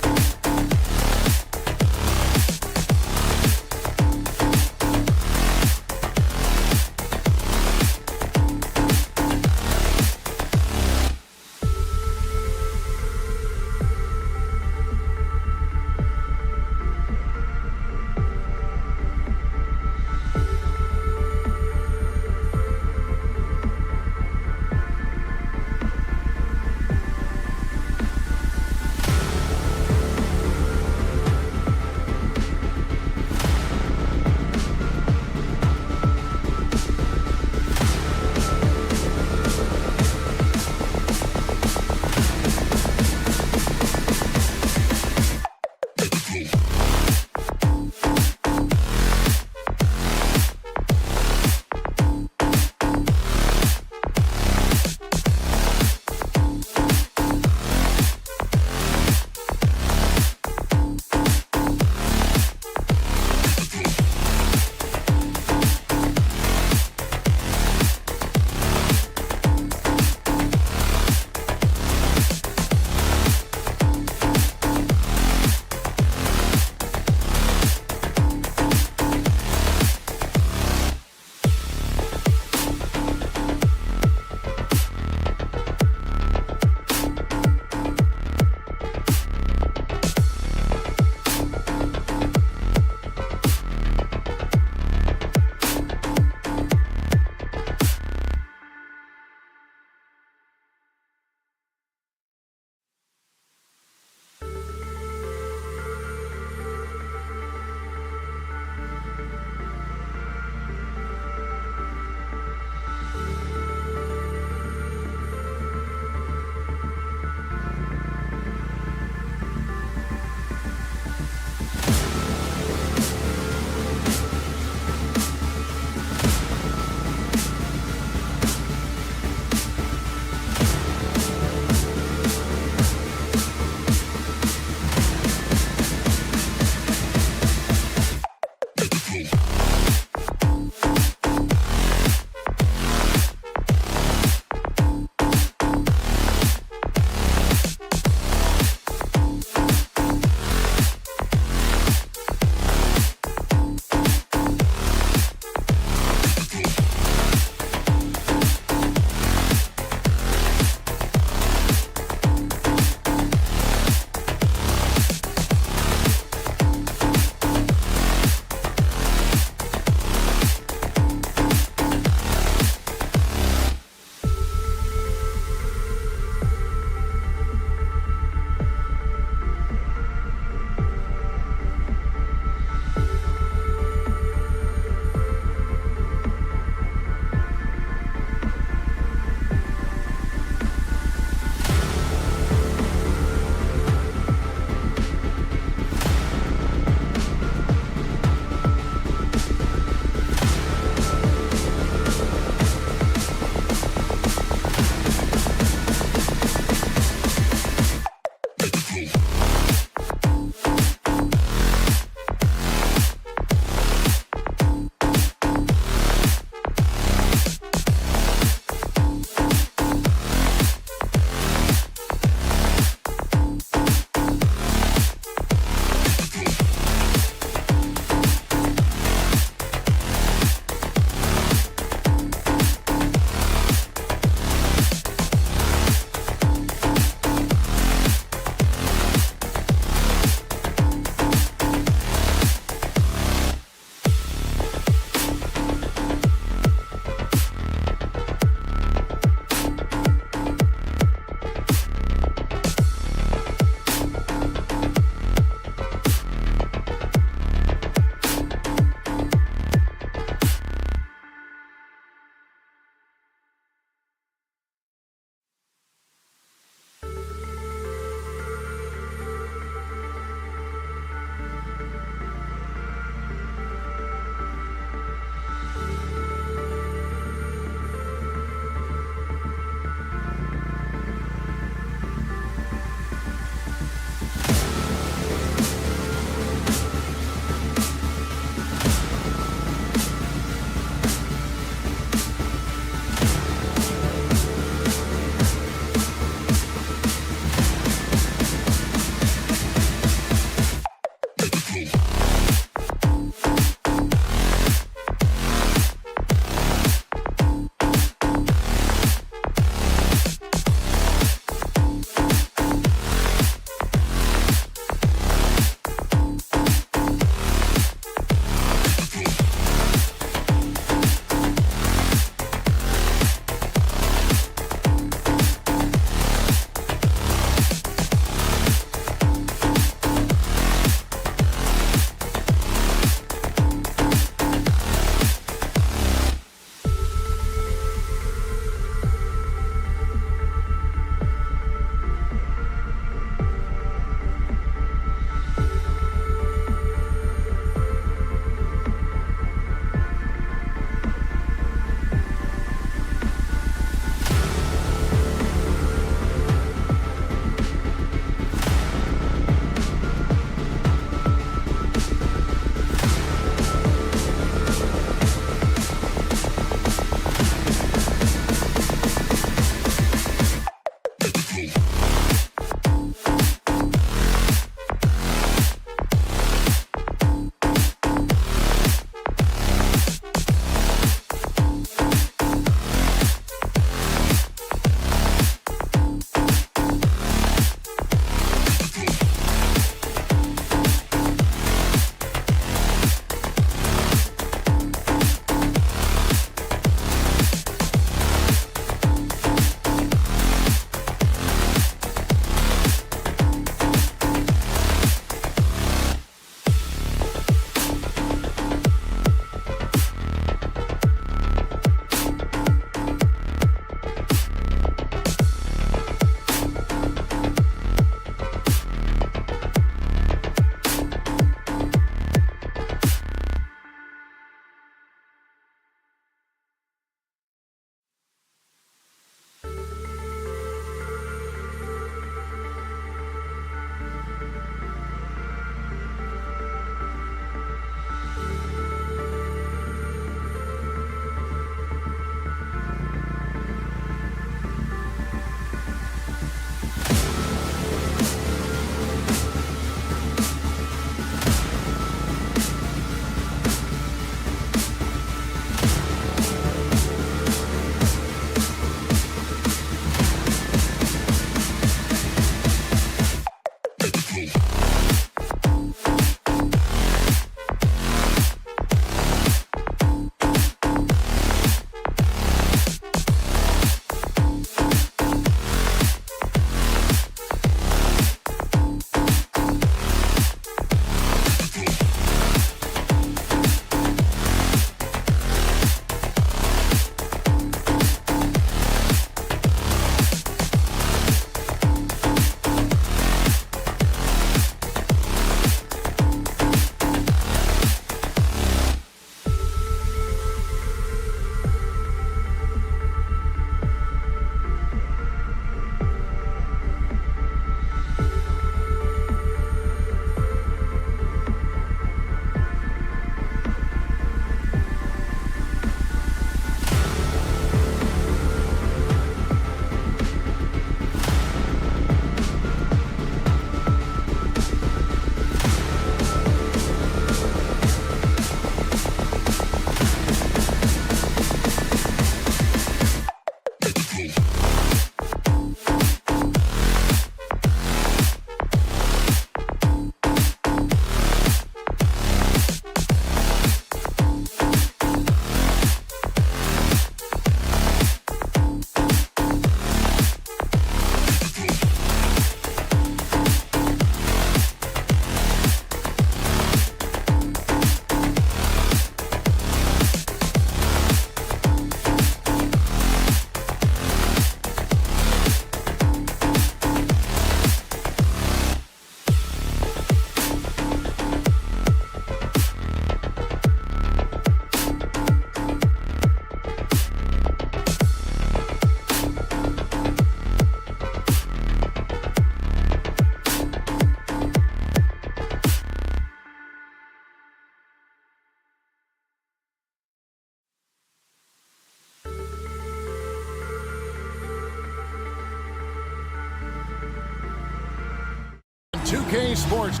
2K Sports.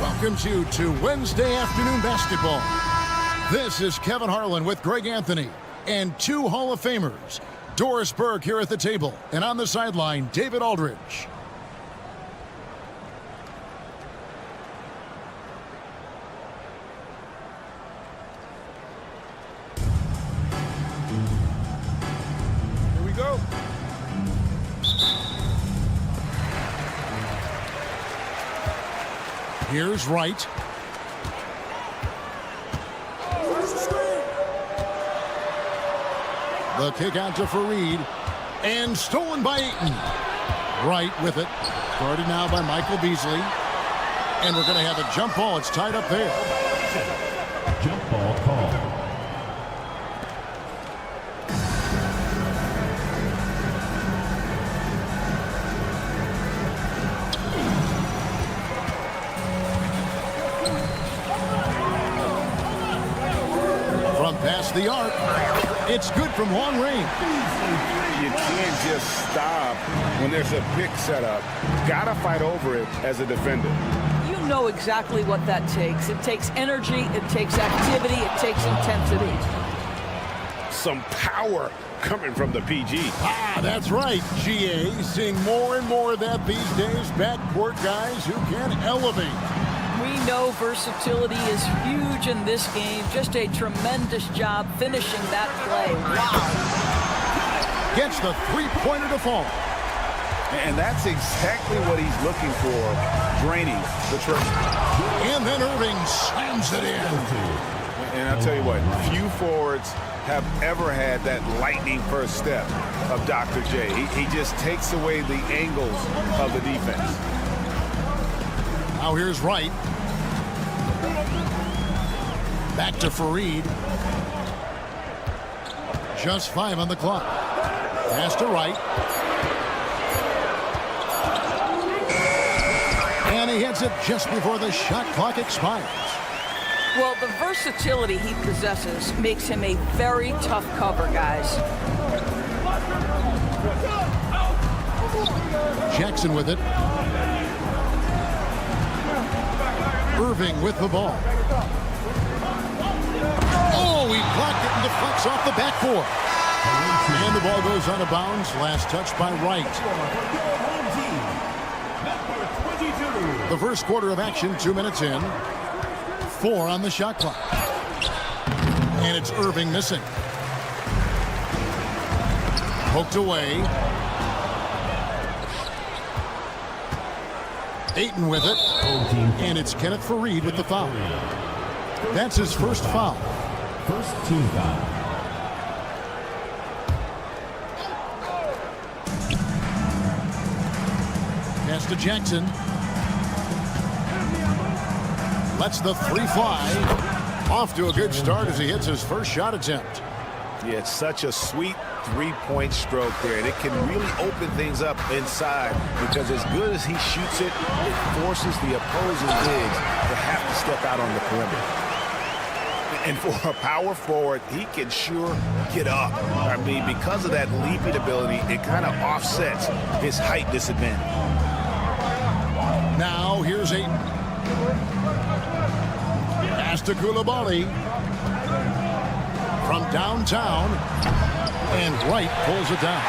Welcomes you to Wednesday afternoon basketball. This is Kevin Harlan with Greg Anthony and two Hall of Famers. Doris Burke here at the table, and on the sideline, David Aldridge. Here we go. Here's Wright. The kick out to Fareed. And stolen by Ayton. Wright with it. Guarded now by Michael Beasley. And we're going to have a jump ball. It's tied up there. Jump ball call. From past the arc. It's good from long range. You can't just stop when there's a pick set up. Gotta fight over it as a defender. You know exactly what that takes. It takes energy, it takes activity, it takes intensity. Some power coming from the PG. Ah, that's right, GA. Seeing more and more of that these days. Backcourt guys who can elevate. We know versatility is huge in this game. Just a tremendous job finishing that play. Wow. Gets the three-pointer to fall. And that's exactly what he's looking for, draining the triple. And then Irving slams it in. And I'll tell you what, few forwards have ever had that lightning first step of Dr. J. He just takes away the angles of the defense. Now here's Wright. Back to Fareed. Just 5 on the clock. Pass to Wright. And he hits it just before the shot clock expires. Well, the versatility he possesses makes him a very tough cover, guys. Jackson with it. Irving with the ball. Oh, he blocked it and deflects off the backboard. And the ball goes out of bounds. Last touch by Wright. The first quarter of action, 2 minutes in. 4 on the shot clock. And it's Irving missing. Poked away. Ayton with it. And it's Kenneth Fareed with the foul. That's his first foul. First team foul. Pass to Jackson. Lets the three fly. Off to a good start as he hits his first shot attempt. Yeah, it's such a sweet three-point stroke there. And it can really open things up inside because as good as he shoots it, it forces the opposing bigs to have to step out on the perimeter. And for a power forward, he can sure get up. I mean, because of that leaping ability, it kind of offsets his height disadvantage. Now here's Ayton. Pass to Coulibaly. From downtown. And Wright pulls it down.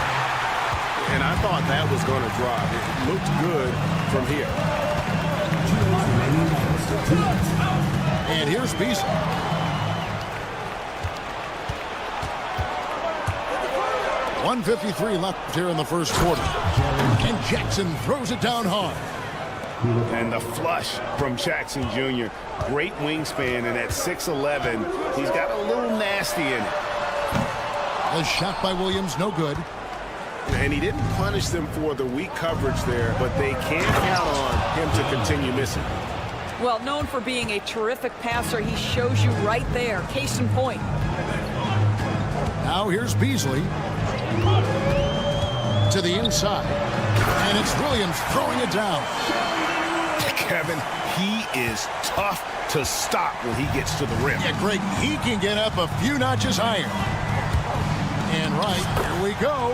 And I thought that was going to drop. It looked good from here. And here's Beasley. 1:53 left here in the first quarter. And Jackson throws it down hard. And the flush from Jackson Jr. Great wingspan, and at 6'11", he's got a little nasty in it. A shot by Williams, no good. And he didn't punish them for the weak coverage there, but they can't count on him to continue missing. Well, known for being a terrific passer, he shows you right there. Case in point. Now here's Beasley to the inside. And it's Williams throwing it down. Kevin, he is tough to stop when he gets to the rim. Yeah, Greg, he can get up a few notches higher. And right, here we go.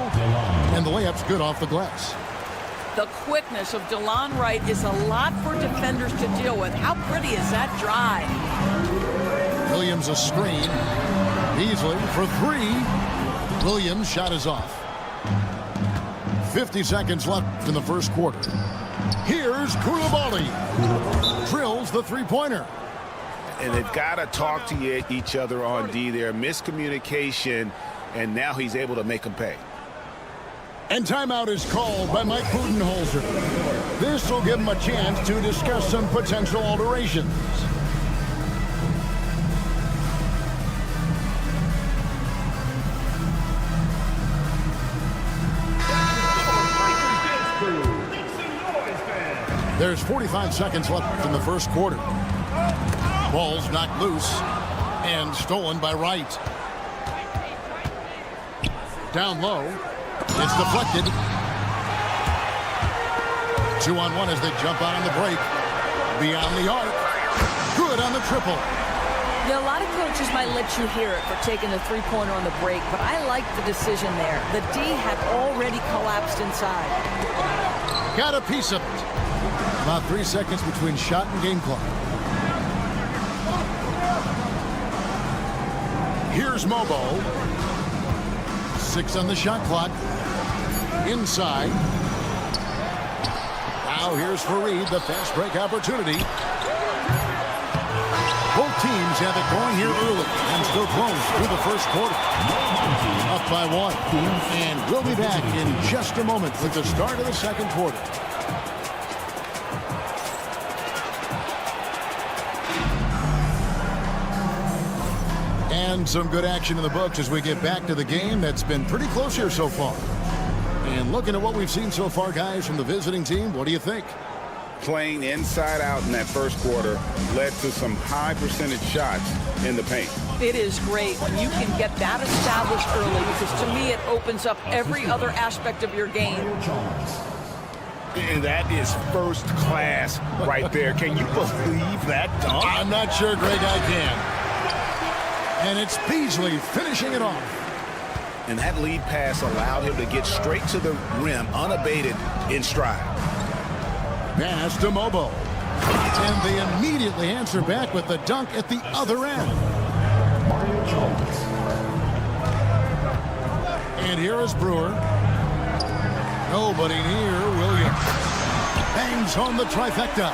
And the layup's good off the glass. The quickness of DeLon Wright is a lot for defenders to deal with. How pretty is that drive? Williams a screen. Beasley for three. Williams' shot is off. 50 seconds left in the first quarter. Here's Koulibaly. Drills the three-pointer. And they've got to talk to each other on D there. Miscommunication, and now he's able to make them pay. And timeout is called by Mike Budenholzer. This will give him a chance to discuss some potential alterations. There's 45 seconds left in the first quarter. Ball's knocked loose and stolen by Wright. Down low. It's deflected. 2-on-1 as they jump out on the break. Beyond the arc. Good on the triple. Now, a lot of coaches might let you hear it for taking the three-pointer on the break, but I like the decision there. The D had already collapsed inside. Got a piece of it. About 3 seconds between shot and game clock. Here's Mobo. 6 on the shot clock. Inside. Now here's Fareed, the fast break opportunity. Both teams have it going here early and still close through the first quarter. Up by 1. And we'll be back in just a moment with the start of the second quarter. And some good action in the books as we get back to the game that's been pretty close here so far. And looking at what we've seen so far, guys, from the visiting team, what do you think? Playing inside out in that first quarter led to some high percentage shots in the paint. It is great when you can get that established early, because to me it opens up every other aspect of your game. And that is first class right there. Can you believe that dunk? I'm not sure, Greg, I can. And it's Beasley finishing it off. And that lead pass allowed him to get straight to the rim, unabated, in stride. Pass to Mobo. And they immediately answer back with the dunk at the other end. And here is Brewer. Nobody near Williams. Bangs home the trifecta.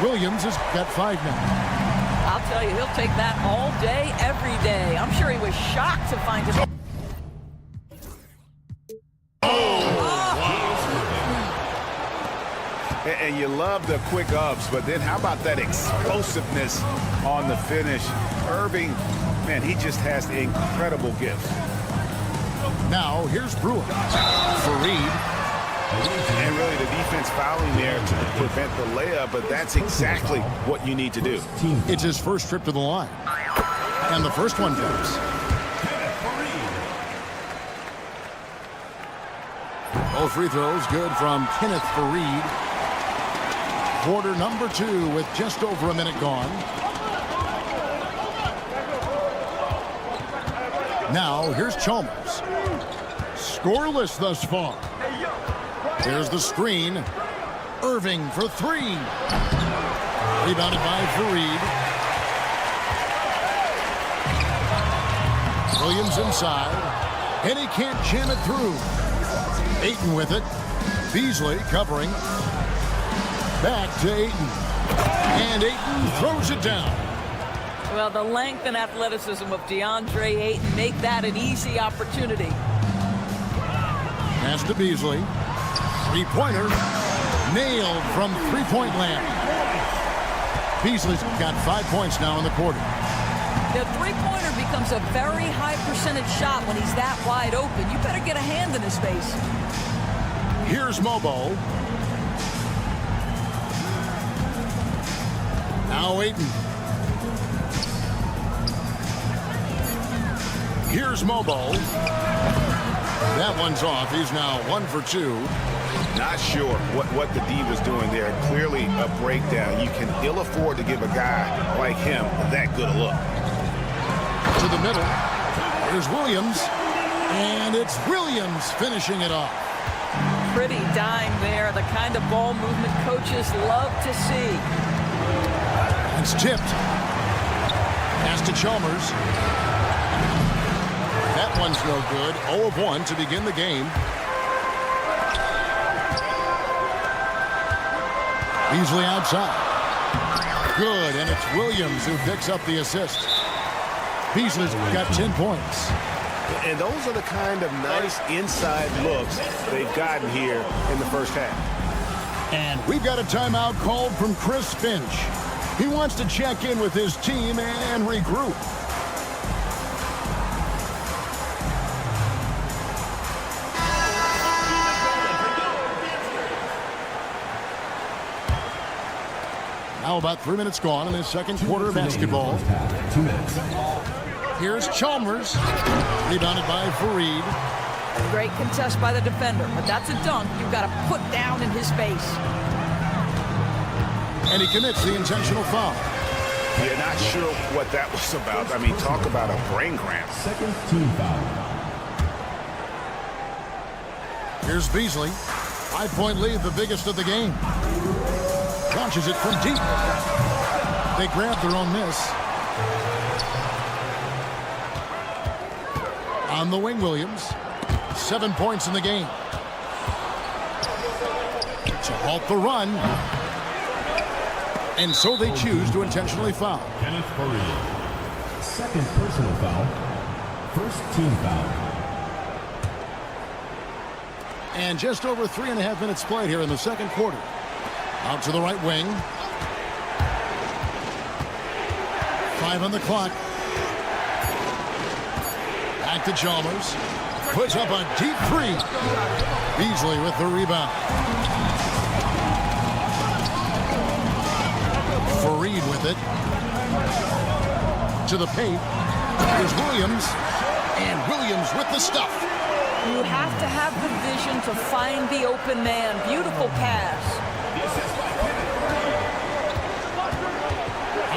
Williams has got 5 now. I'll tell you, he'll take that all day, every day. I'm sure he was shocked to find his... And you love the quick ups, but then how about that explosiveness on the finish? Irving, man, he just has the incredible gifts. Now, here's Brewer. Fareed. And really the defense fouling there to prevent the layup, but that's exactly what you need to do. It's his first trip to the line. And the first one goes. Both free throws good from Kenneth Fareed. Quarter number 2 with just over a minute gone. Now, here's Chalmers. Scoreless thus far. There's the screen. Irving for 3. Rebounded by Fareed. Williams inside. And he can't jam it through. Ayton with it. Beasley covering. Back to Ayton. And Ayton throws it down. Well, the length and athleticism of DeAndre Ayton make that an easy opportunity. Pass to Beasley. Three-pointer. Nailed from three-point land. Beasley's got 5 points now in the quarter. The three-pointer becomes a very high percentage shot when he's that wide open. You better get a hand in his face. Here's Mobo. Now Ayton. Here's Mobo. That one's off. He's now 1 for 2. Not sure what the D was doing there. Clearly a breakdown. You can ill afford to give a guy like him that good a look. To the middle. Here's Williams. And it's Williams finishing it off. Pretty dime there. The kind of ball movement coaches love to see. It's tipped. Pass to Chalmers. That one's no good. 0 of 1 to begin the game. Beasley outside. Good, and it's Williams who picks up the assist. Beasley's got 10 points. And those are the kind of nice inside looks they've gotten here in the first half. And we've got a timeout called from Chris Finch. He wants to check in with his team and regroup. Now about 3 minutes gone in this second quarter of basketball. 2 minutes. Here's Chalmers. Rebounded by Fareed. Great contest by the defender, but that's a dunk you've got to put down in his face. And he commits the intentional foul. Yeah, not sure what that was about. I mean, talk about a brain cramp. Second team foul. Here's Beasley. 5-point lead, the biggest of the game. Launches it from deep. They grab their own miss. On the wing, Williams. 7 points in the game. To halt the run. And so they choose to intentionally foul. Kenneth Fareed. Second personal foul. First team foul. And just over 3.5 minutes played here in the second quarter. Out to the right wing. 5 on the clock. Back to Chalmers. Puts up a deep three. Beasley with the rebound. Fareed with it. To the paint. Here's Williams. And Williams with the stuff. You have to have the vision to find the open man. Beautiful pass.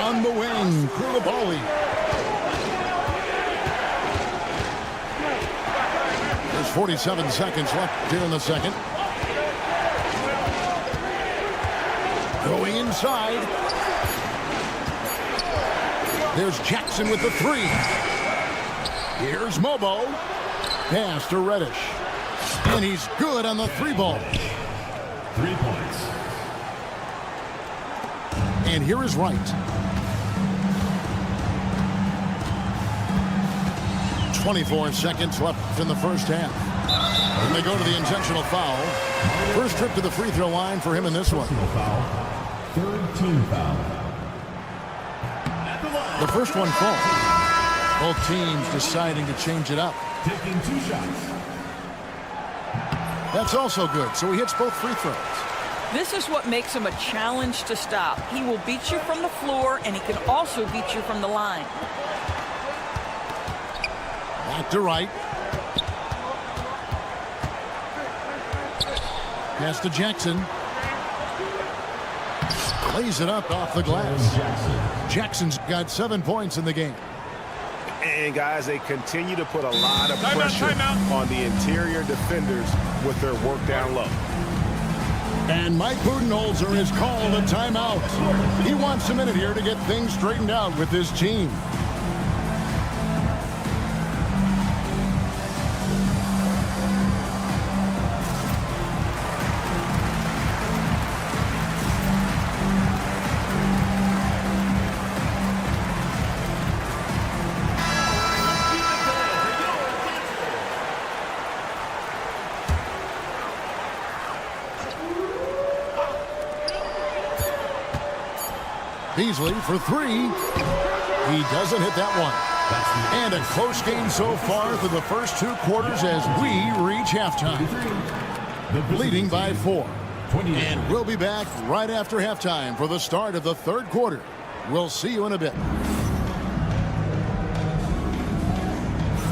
On the wing, Koulibaly. There's 47 seconds left here in the second. Going inside. There's Jackson with the three. Here's Mobo. Pass to Reddish. And he's good on the three ball. 3 points. And here is Wright. 24 seconds left in the first half. And they go to the intentional foul. First trip to the free throw line for him in this one. Personal foul. Third team foul. The first one falls. Both teams deciding to change it up. Taking 2 shots. That's also good, so he hits both free throws. This is what makes him a challenge to stop. He will beat you from the floor, and he can also beat you from the line. Back to Wright. Pass to Jackson. Lays it up off the glass. Jackson's got 7 points in the game. And guys, they continue to put a lot of pressure on the interior defenders with their work down low. And Mike Budenholzer has called a timeout. He wants a minute here to get things straightened out with his team. Beasley for three. He doesn't hit that one. And a close game so far through the first two quarters as we reach halftime. Leading by 4. And we'll be back right after halftime for the start of the third quarter. We'll see you in a bit.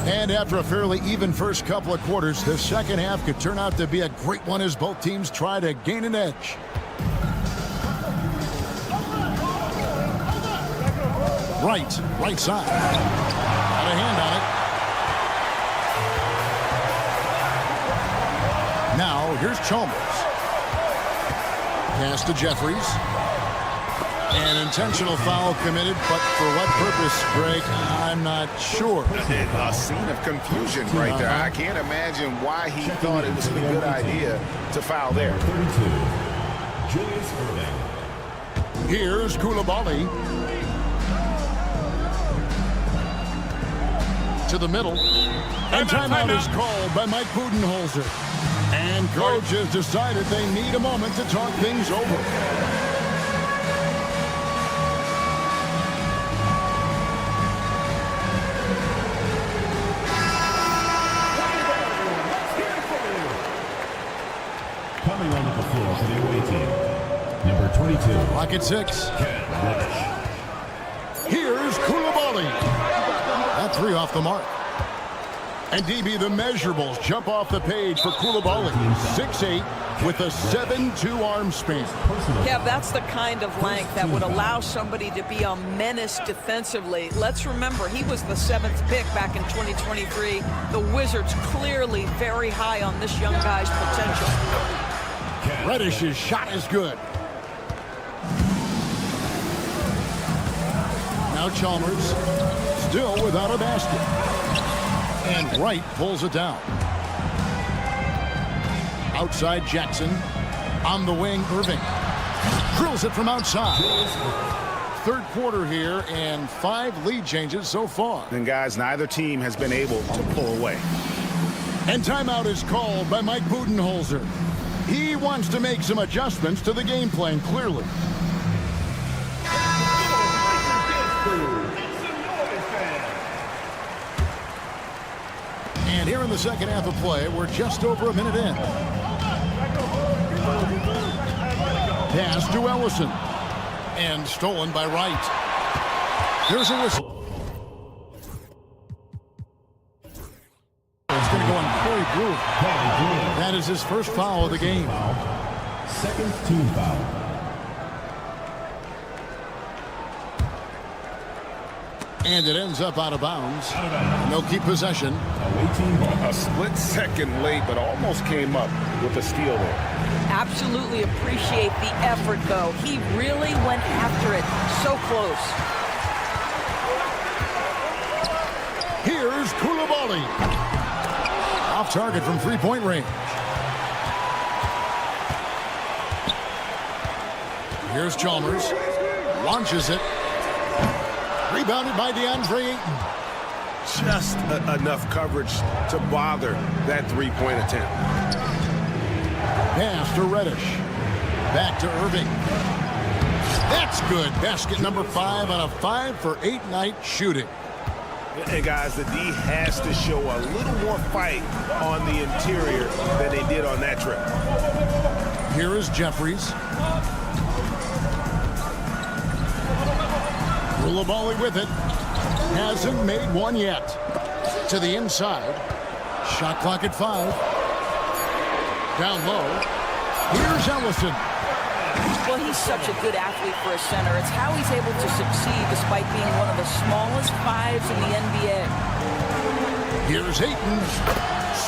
And after a fairly even first couple of quarters, the second half could turn out to be a great one as both teams try to gain an edge. Right side. Got a hand on it. Now, here's Chalmers. Pass to Jeffries. An intentional foul committed, but for what purpose, Greg, I'm not sure. A scene of confusion right there. I can't imagine why he thought it was a good idea to foul there. 32, Julius Irving. Here's Koulibaly. To the middle. And timeout is called by Mike Budenholzer. And coach has decided they need a moment to talk things over. Coming onto the floor for the away team, number 22. Clock at 6. Here's Koulibaly. That three off the mark. And DB, the measurables jump off the page for Koulibaly. 6'8" with a 7'2" arm span. Yeah, that's the kind of length that would allow somebody to be a menace defensively. Let's remember, he was the 7th pick back in 2023. The Wizards clearly very high on this young guy's potential. Reddish's shot is good. Now Chalmers, still without a basket. And Wright pulls it down. Outside Jackson. On the wing, Irving. Drills it from outside. Third quarter here and 5 lead changes so far. And guys, neither team has been able to pull away. And timeout is called by Mike Budenholzer. He wants to make some adjustments to the game plan, clearly. And here in the second half of play, we're just over a minute in. Pass to Ellison. And stolen by Wright. Here's a whistle. It's going to go on Corey Brewer. That is his first foul of the game. Second team foul. And it ends up out of bounds. They'll keep possession. A split second late, but almost came up with a steal there. Absolutely appreciate the effort, though. He really went after it. So close. Here's Koulibaly. Off target from three-point range. Here's Chalmers. Launches it. Rebounded by DeAndre Ayton. Just enough coverage to bother that three-point attempt. Pass to Reddish. Back to Irving. That's good. Basket number 5 on a 5 for 8 night shooting. And guys, the D has to show a little more fight on the interior than they did on that trip. Here is Jeffries. Koulibaly with it. Hasn't made one yet. To the inside. Shot clock at 5. Down low. Here's Ellison. Well, he's such a good athlete for a center. It's how he's able to succeed despite being one of the smallest 5s in the NBA. Here's Ayton.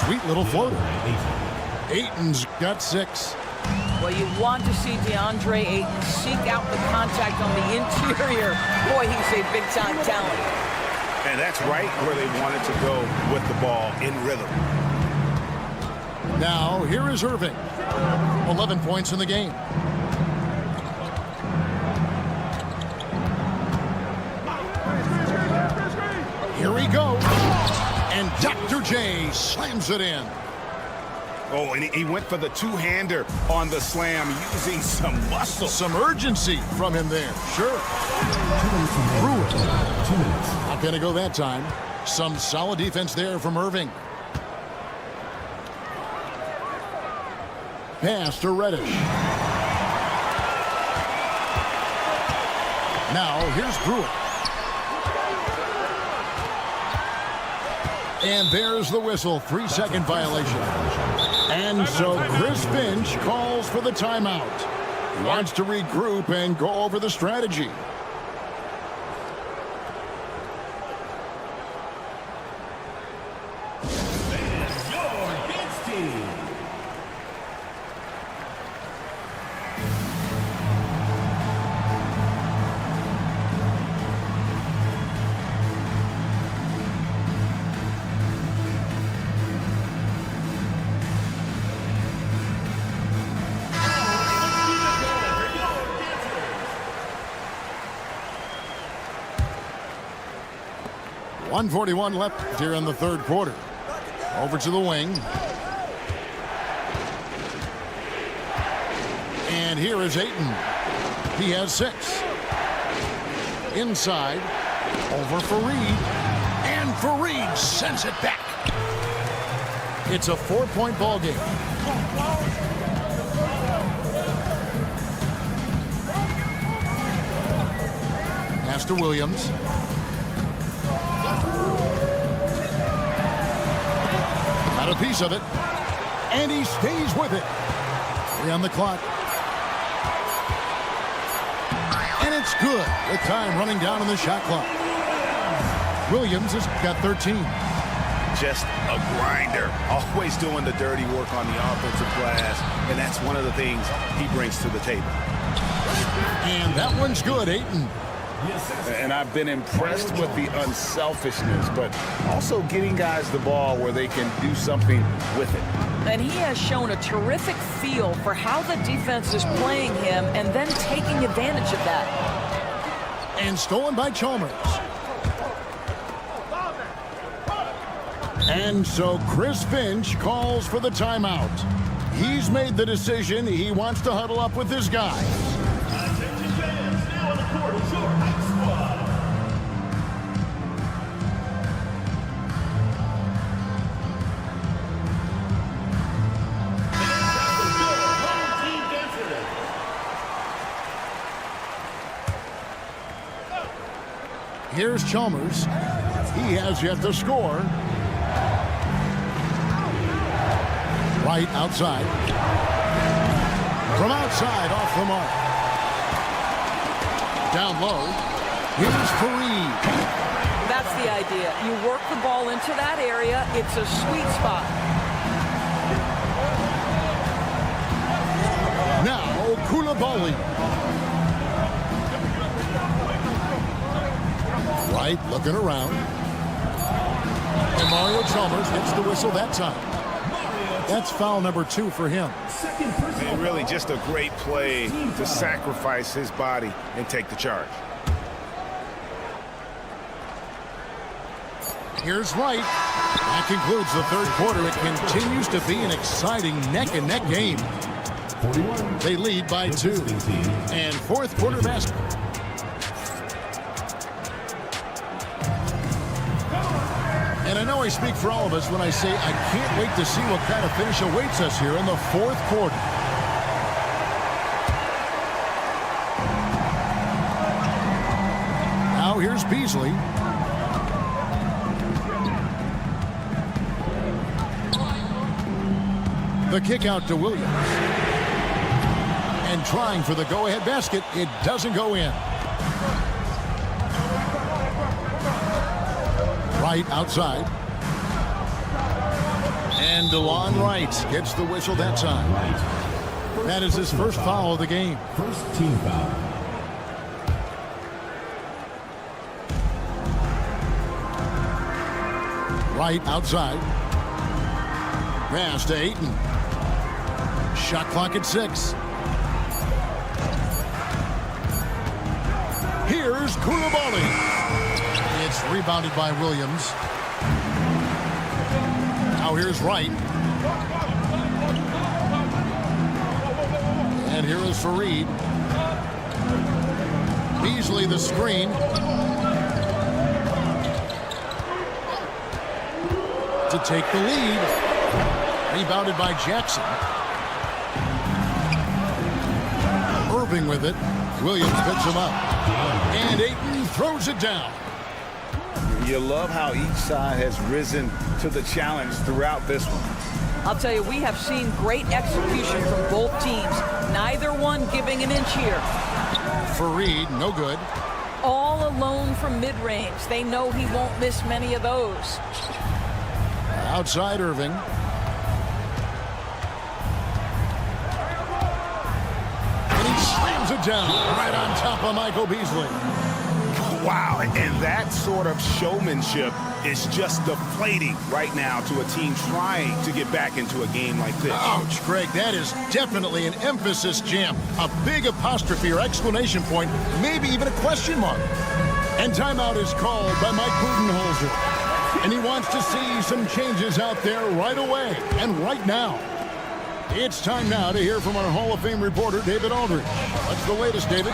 Sweet little floater. Ayton's got 6. Well, you want to see DeAndre Ayton seek out the contact on the interior. Boy, he's a big-time talent. And that's right where they wanted to go with the ball in rhythm. Now, here is Irving. 11 points in the game. Here we go. And Dr. J slams it in. Oh, and he went for the two-hander on the slam using some muscle. Some urgency from him there. Sure. Brewer. 2 minutes. Not going to go that time. Some solid defense there from Irving. Pass to Reddish. Now here's Brewer. And there's the whistle. 3-second violation. And so Chris Finch calls for the timeout. He wants to regroup and go over the strategy. .141 left here in the third quarter. Over to the wing. And here is Ayton. He has 6. Inside. Over for Reed. And for Reed sends it back. It's a 4-point ball game. Pass to Williams. Got a piece of it. And he stays with it. 3 on the clock. And it's good with time running down on the shot clock. Williams has got 13. Just a grinder. Always doing the dirty work on the offensive glass. And that's one of the things he brings to the table. And that one's good, Ayton. And I've been impressed with the unselfishness, but also getting guys the ball where they can do something with it. And he has shown a terrific feel for how the defense is playing him and then taking advantage of that. And stolen by Chalmers. And so Chris Finch calls for the timeout. He's made the decision. He wants to huddle up with his guys. Attention fans, now on the court is your high squad. Here's Chalmers. He has yet to score. Right outside. From outside, off the mark. Down low. Here's Fareed. That's the idea. You work the ball into that area. It's a sweet spot. Now, Koulibaly. Right, looking around. And Mario Chalmers gets the whistle that time. That's foul number 2 for him. And really just a great play to sacrifice his body and take the charge. Here's Wright. That concludes the third quarter. It continues to be an exciting neck-and-neck game. They lead by 2. And fourth quarter basketball. And I know I speak for all of us when I say I can't wait to see what kind of finish awaits us here in the fourth quarter. Now here's Beasley. The kick out to Williams. And trying for the go-ahead basket. It doesn't go in. Right outside. And DeLon Wright gets the whistle that time. That is his first foul of the game. First team foul. Right outside. Pass to Ayton. Shot clock at 6. Here's Koulibaly. It's rebounded by Williams. Now here's Wright. And here is Fareed. Beasley the screen. To take the lead. Rebounded by Jackson. Irving with it. Williams picks him up. And Ayton throws it down. You love how each side has risen to the challenge throughout this one. I'll tell you, we have seen great execution from both teams. Neither one giving an inch here. Fareed, no good. All alone from mid-range. They know he won't miss many of those. Outside Irving. And he slams it down right on top of Michael Beasley. Wow, and that sort of showmanship is just deflating right now to a team trying to get back into a game like this. Ouch, Greg, that is definitely an emphasis jam. A big apostrophe or exclamation point, maybe even a question mark. And timeout is called by Mike Budenholzer. And he wants to see some changes out there right away and right now. It's time now to hear from our Hall of Fame reporter, David Aldridge. What's the latest, David?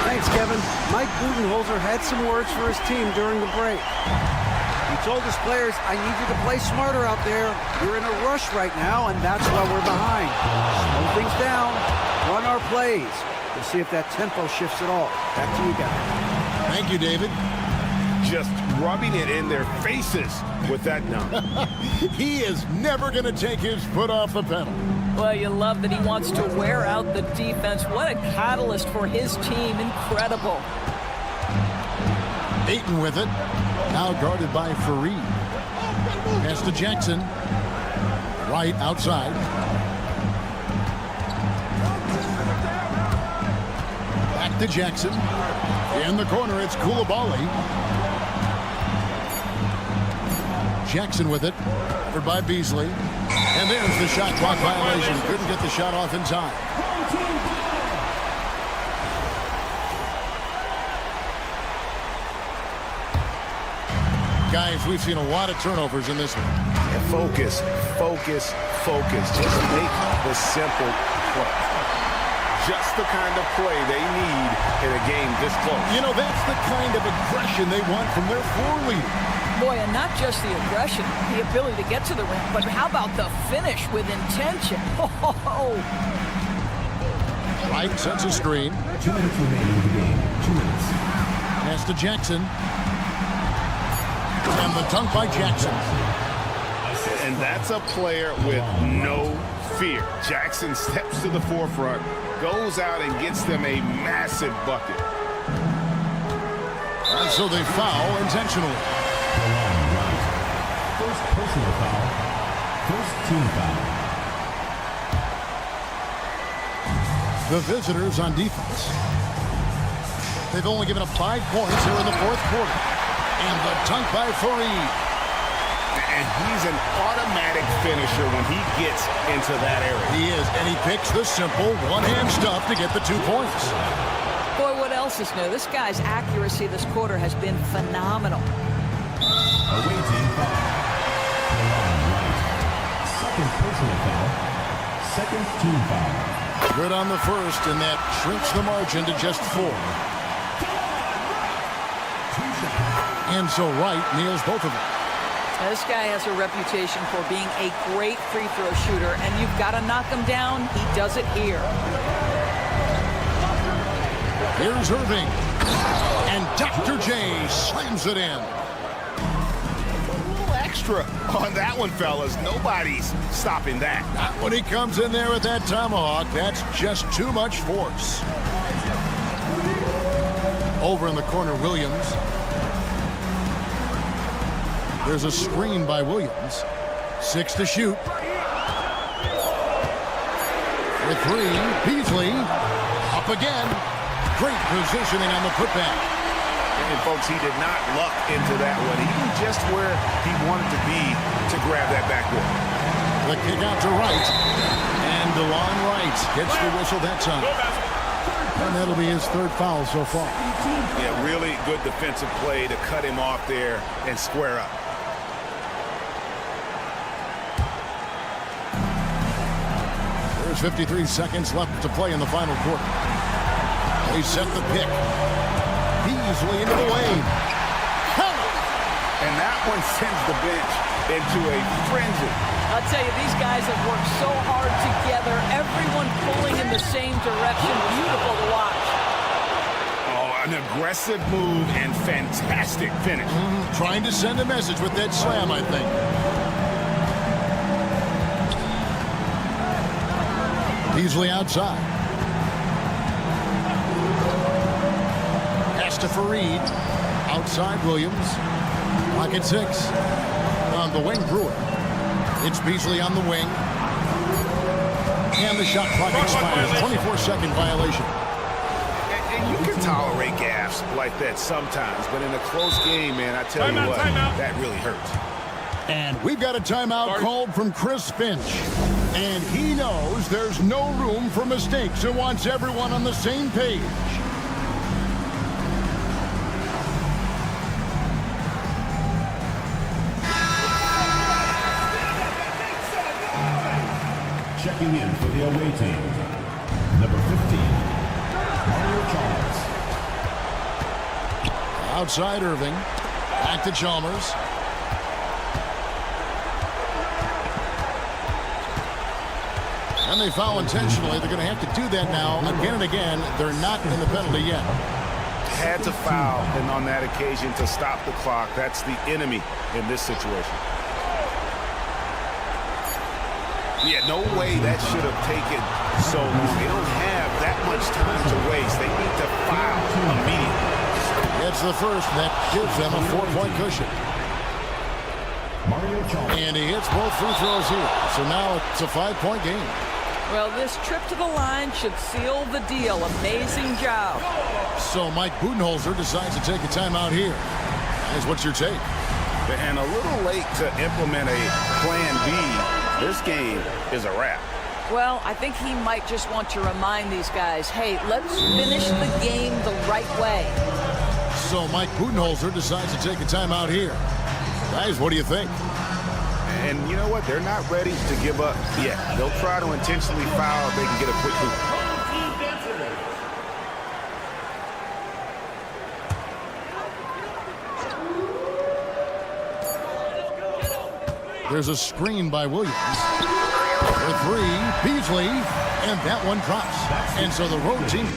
Thanks, Kevin. Mike Budenholzer had some words for his team during the break. He told his players, I need you to play smarter out there. You're in a rush right now, and that's why we're behind. Slow things down, run our plays. We'll see if that tempo shifts at all. Back to you guys. Thank you, David. Just rubbing it in their faces with that number. He is never going to take his foot off the pedal. Well, you love that he wants to wear out the defense. What a catalyst for his team. Incredible. Ayton with it. Now guarded by Fareed. Pass to Jackson. Right outside. Back to Jackson. In the corner, it's Coulibaly. Jackson with it. Covered by Beasley. And there's the shot clock violation. Couldn't get the shot off in time. Guys, we've seen a lot of turnovers in this one. And focus, focus, focus. Just make the simple play. Just the kind of play they need in a game this close. You know, that's the kind of aggression they want from their floor leader. Boy, and not just the aggression, the ability to get to the rim, but how about the finish with intention? Oh. Wright sets a screen. 2 minutes remaining in the game. 2 minutes. Pass to Jackson. And the dunk by Jackson. And that's a player with no fear. Jackson steps to the forefront, goes out and gets them a massive bucket. And so they foul intentionally. First personal foul. First team foul. The visitors on defense. They've only given up 5 points here in the fourth quarter. And the dunk by Fareed. And he's an automatic finisher when he gets into that area. He is, and he picks the simple one-hand stuff to get the 2 points. Boy, what else is new? This guy's accuracy this quarter has been phenomenal. Away team foul. Second personal foul. Second team foul. Good on the first, and that shrinks the margin to just 4. And so Wright nails both of them. Now, this guy has a reputation for being a great free throw shooter, and you've got to knock him down. He does it here. Here's Irving. And Dr. J slams it in. Extra on that one, fellas. Nobody's stopping that. Not when he comes in there with that tomahawk. That's just too much force. Over in the corner, Williams. There's a screen by Williams. 6 to shoot. For 3, Beasley. Up again. Great positioning on the putback. And folks, he did not luck into that one. He was just where he wanted to be to grab that backboard. The kick out to Wright. And DeLon Wright gets the whistle that time. And that'll be his 3rd foul so far. Yeah, really good defensive play to cut him off there and square up. There's 53 seconds left to play in the final quarter. They set the pick. Beasley into the lane. And that one sends the bench into a frenzy. I'll tell you, these guys have worked so hard together. Everyone pulling in the same direction. Beautiful to watch. Oh, an aggressive move and fantastic finish. Trying to send a message with that slam, I think. Beasley outside. Pass to Fareed. Outside Williams. Pocket 6. On the wing, Brewer. It's Beasley on the wing. And the shot clock expires. 24-second violation. And you can tolerate gaffes like that sometimes, but in a close game, man, I tell you what, that really hurts. And we've got a timeout called from Chris Finch. And he knows there's no room for mistakes and wants everyone on the same page. Checking in for the away team, number 15, Mario Chalmers. Outside Irving. Back to Chalmers. And they foul intentionally. They're going to have to do that now again and again. They're not in the penalty yet. Had to foul, and on that occasion to stop the clock. That's the enemy in this situation. Yeah, no way that should have taken so long. They don't have that much time to waste. They need to foul immediately. It's the first that gives them a 4-point cushion. And he hits both free throws here. So now it's a 5-point game. Well, this trip to the line should seal the deal. Amazing job. So Mike Budenholzer decides to take a timeout here. Guys, what's your take? And a little late to implement a plan B. This game is a wrap. Well, I think he might just want to remind these guys, hey, let's finish the game the right way. So Mike Budenholzer decides to take a timeout here. Guys, what do you think? And you know what? They're not ready to give up yet. They'll try to intentionally foul if they can get a quick hoop. There's a screen by Williams. For 3, Beasley, and that one drops. And so the road team...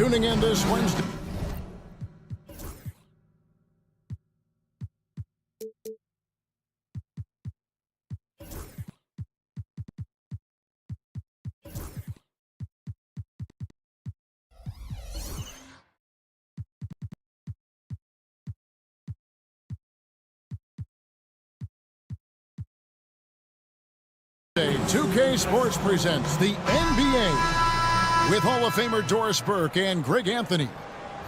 tuning in this Wednesday. Today, 2K Sports presents the NBA with Hall of Famer Doris Burke and Greg Anthony.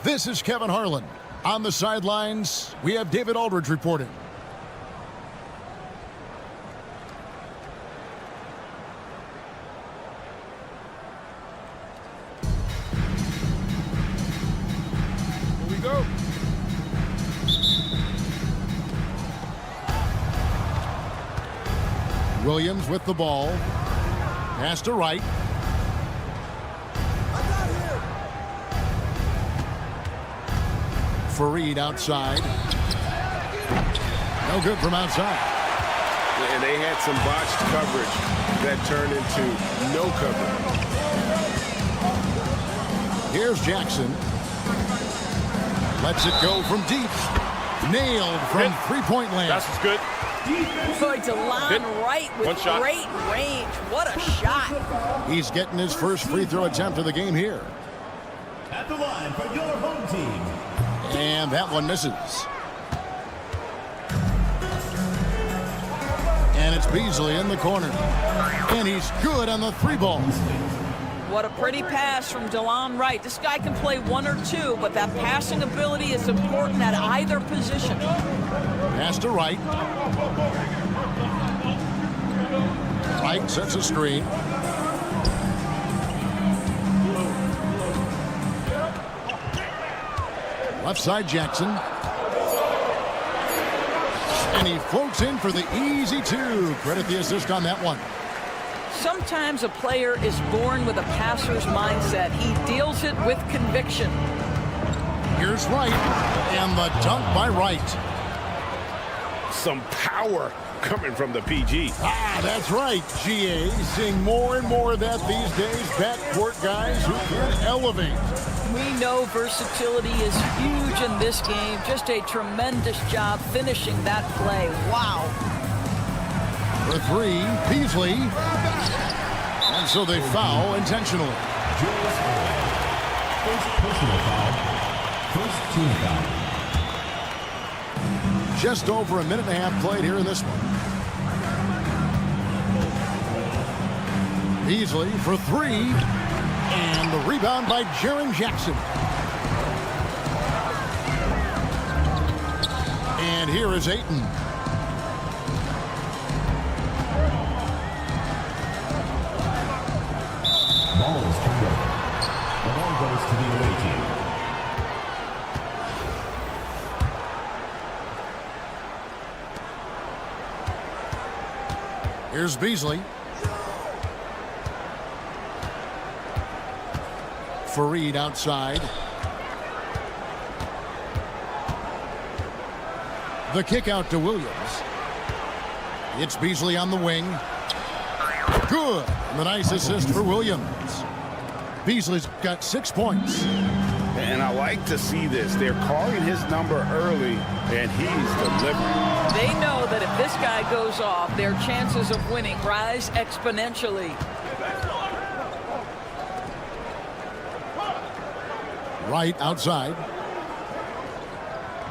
This is Kevin Harlan. On the sidelines, we have David Aldridge reporting. Here we go. Williams with the ball. Pass to Wright. Fareed outside. No good from outside. And they had some botched coverage that turned into no coverage. Here's Jackson. Lets it go from deep. Nailed from three-point land. That's good. Good to line right with great range. What a shot. He's getting his first free throw attempt of the game here. At the line for your home team. And that one misses. And it's Beasley in the corner. And he's good on the three ball. What a pretty pass from DeLon Wright. This guy can play one or two, but that passing ability is important at either position. Pass to Wright. Wright sets a screen. Left side Jackson. And he floats in for the easy two. Credit the assist on that one. Sometimes a player is born with a passer's mindset. He deals it with conviction. Here's Wright. And the dunk by Wright. Some power coming from the PG. Ah, that's right, GA. Seeing more and more of that these days. Backcourt guys who can elevate. We know versatility is huge in this game. Just a tremendous job finishing that play. Wow. For three, Beasley. And so they foul intentionally. First personal foul. First team foul. Just over a minute and a half played here in this one. Beasley for three. And the rebound by Jaren Jackson. And here is Ayton. Ball is turned over. The ball goes to the away team. Here's Beasley. Fareed outside. The kick out to Williams. It's Beasley on the wing. Good. And the nice assist for Williams. Beasley's got 6 points. And I like to see this. They're calling his number early, and he's delivering. They know that if this guy goes off, their chances of winning rise exponentially. Wright outside.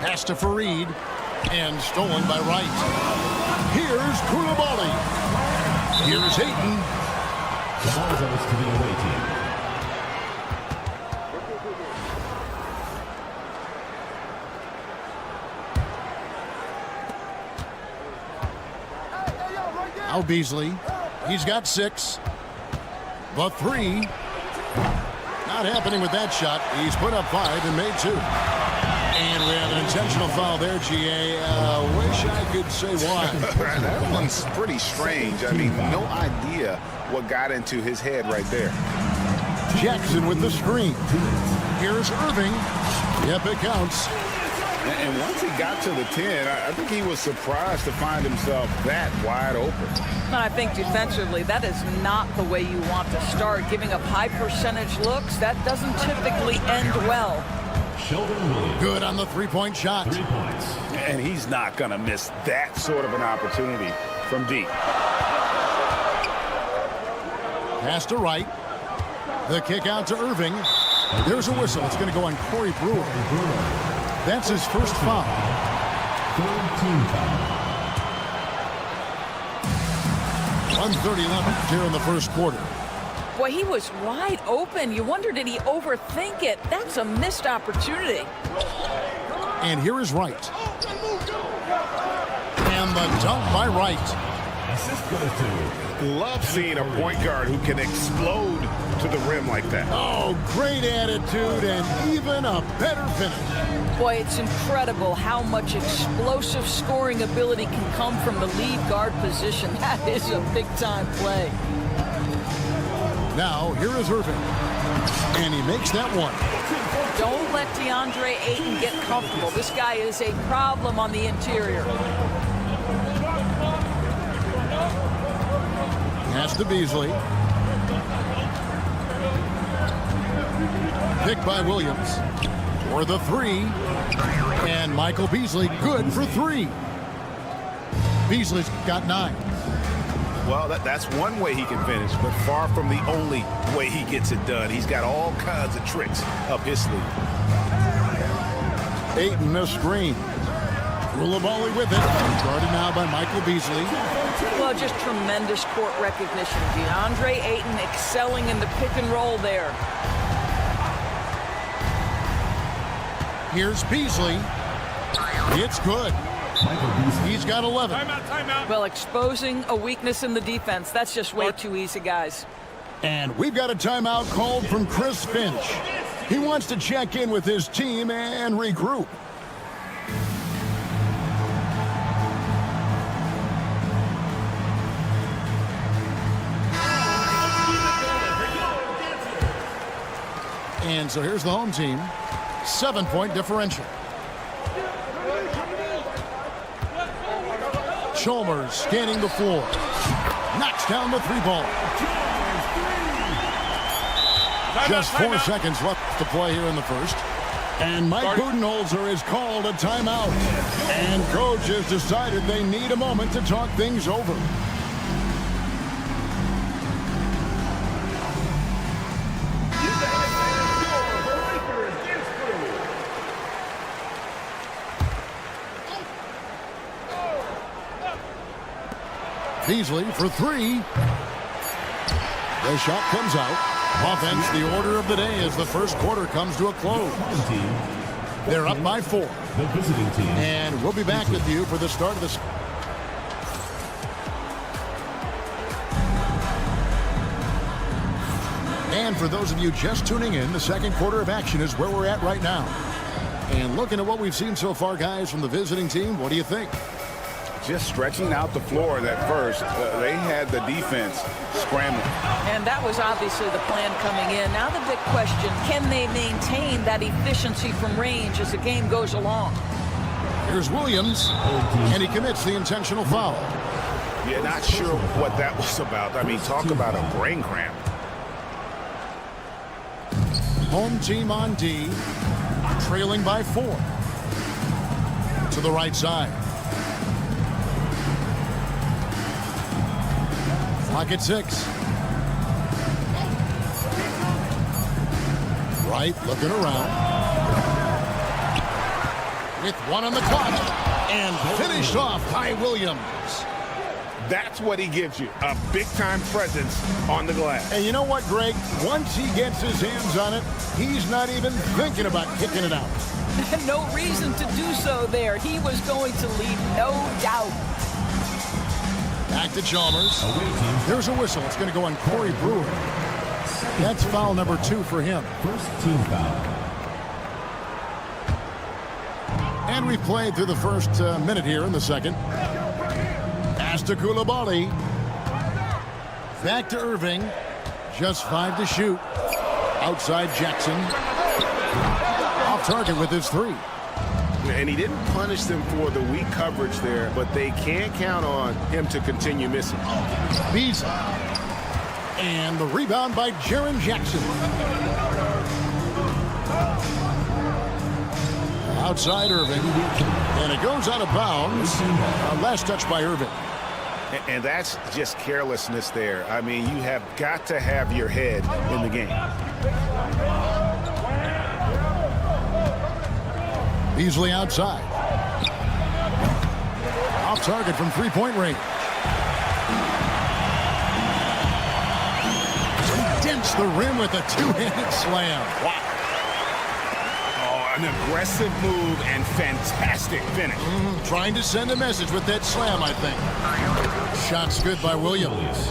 Pass to Fareed. And stolen by Wright. Here's Koulibaly. Here's Ayton. The ball goes to the away team. Now Beasley. He's got 6. The three. Not happening with that shot. He's put up 5 and made 2. And we have an intentional foul there, GA. Wish I could say why. That one's pretty strange. I mean, no idea what got into his head right there. Jackson with the screen. Here's Irving. Yep, it counts. And once he got to the 10, I think he was surprised to find himself that wide open. And I think defensively, that is not the way you want to start. Giving up high percentage looks, that doesn't typically end well. Good on the three-point shot. 3 points. And he's not going to miss that sort of an opportunity from deep. Pass to right. The kick out to Irving. There's a whistle. It's going to go on Corey Brewer. That's his first foul. Third team foul. 1:30 left here in the first quarter. Boy, he was wide open. You wonder, did he overthink it? That's a missed opportunity. And here is Wright. And the dunk by Wright. Assist goes to. Love seeing a point guard who can explode to the rim like that. Oh, great attitude and even a better finish. Boy, it's incredible how much explosive scoring ability can come from the lead guard position. That is a big-time play. Now, here is Irving. And he makes that one. Don't let DeAndre Ayton get comfortable. This guy is a problem on the interior. Pass to Beasley. Pick by Williams. For the three. And Michael Beasley good for three. Beasley's got 9. Well, that's one way he can finish, but far from the only way he gets it done. He's got all kinds of tricks up his sleeve. Ayton a screen. Koulibaly with it. Guarded now by Michael Beasley. Well, just tremendous court recognition. DeAndre Ayton excelling in the pick and roll there. Here's Beasley. It's good. He's got 11. Timeout. Well, exposing a weakness in the defense, that's just way too easy, guys. And we've got a timeout called from Chris Finch. He wants to check in with his team and regroup. And so here's the home team. 7-point differential. Chalmers scanning the floor. Knocks down the 3-ball. Just 4 seconds left to play here in the first. And Mike Budenholzer has called a timeout. And coach has decided they need a moment to talk things over. Beasley for 3. The shot comes out. Offense, the order of the day as the first quarter comes to a close. They're up by 4. The visiting team. And we'll be back with you for the start of this. And for those of you just tuning in, the second quarter of action is where we're at right now. And looking at what we've seen so far, guys, from the visiting team, what do you think? Just stretching out the floor that first. They had the defense scrambling. And that was obviously the plan coming in. Now the big question, can they maintain that efficiency from range as the game goes along? Here's Williams, and he commits the intentional foul. Yeah, not sure what that was about. I mean, talk about a brain cramp. Home team on D, trailing by 4. To the right side. Clock at 6. Wright looking around. With 1 on the clock. And finished off by Williams. That's what he gives you, a big-time presence on the glass. And you know what, Greg? Once he gets his hands on it, he's not even thinking about kicking it out. No reason to do so there. He was going to lead, no doubt. Back to Chalmers. There's a whistle. It's going to go on Corey Brewer. That's foul number 2 for him. First team foul. And we've played through the first minute here in the second. Pass to Koulibaly. Back to Irving. Just 5 to shoot. Outside Jackson. Off target with his 3. And he didn't punish them for the weak coverage there, but they can't count on him to continue missing. Visa. And the rebound by Jaren Jackson. Outside Irving. And it goes out of bounds. Last touch by Irving. And that's just carelessness there. I mean, you have got to have your head in the game. Beasley outside. Off target from three-point range. Dents the rim with a two-handed slam. Wow. Oh, an aggressive move and fantastic finish. Trying to send a message with that slam, I think. Shot's good by Williams.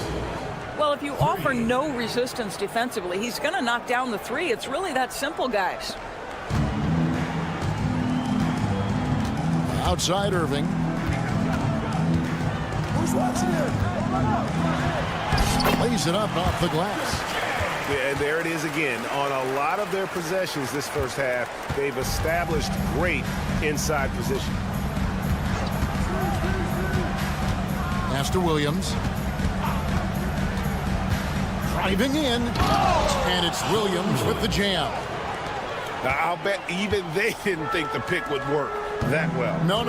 Well, if you offer no resistance defensively, he's going to knock down the three. It's really that simple, guys. Outside Irving. Who's watching it? Lays it up off the glass. Yeah, and there it is again. On a lot of their possessions this first half, they've established great inside position. Pass to Williams. Driving in. And it's Williams with the jam. Now, I'll bet even they didn't think the pick would work that well. No.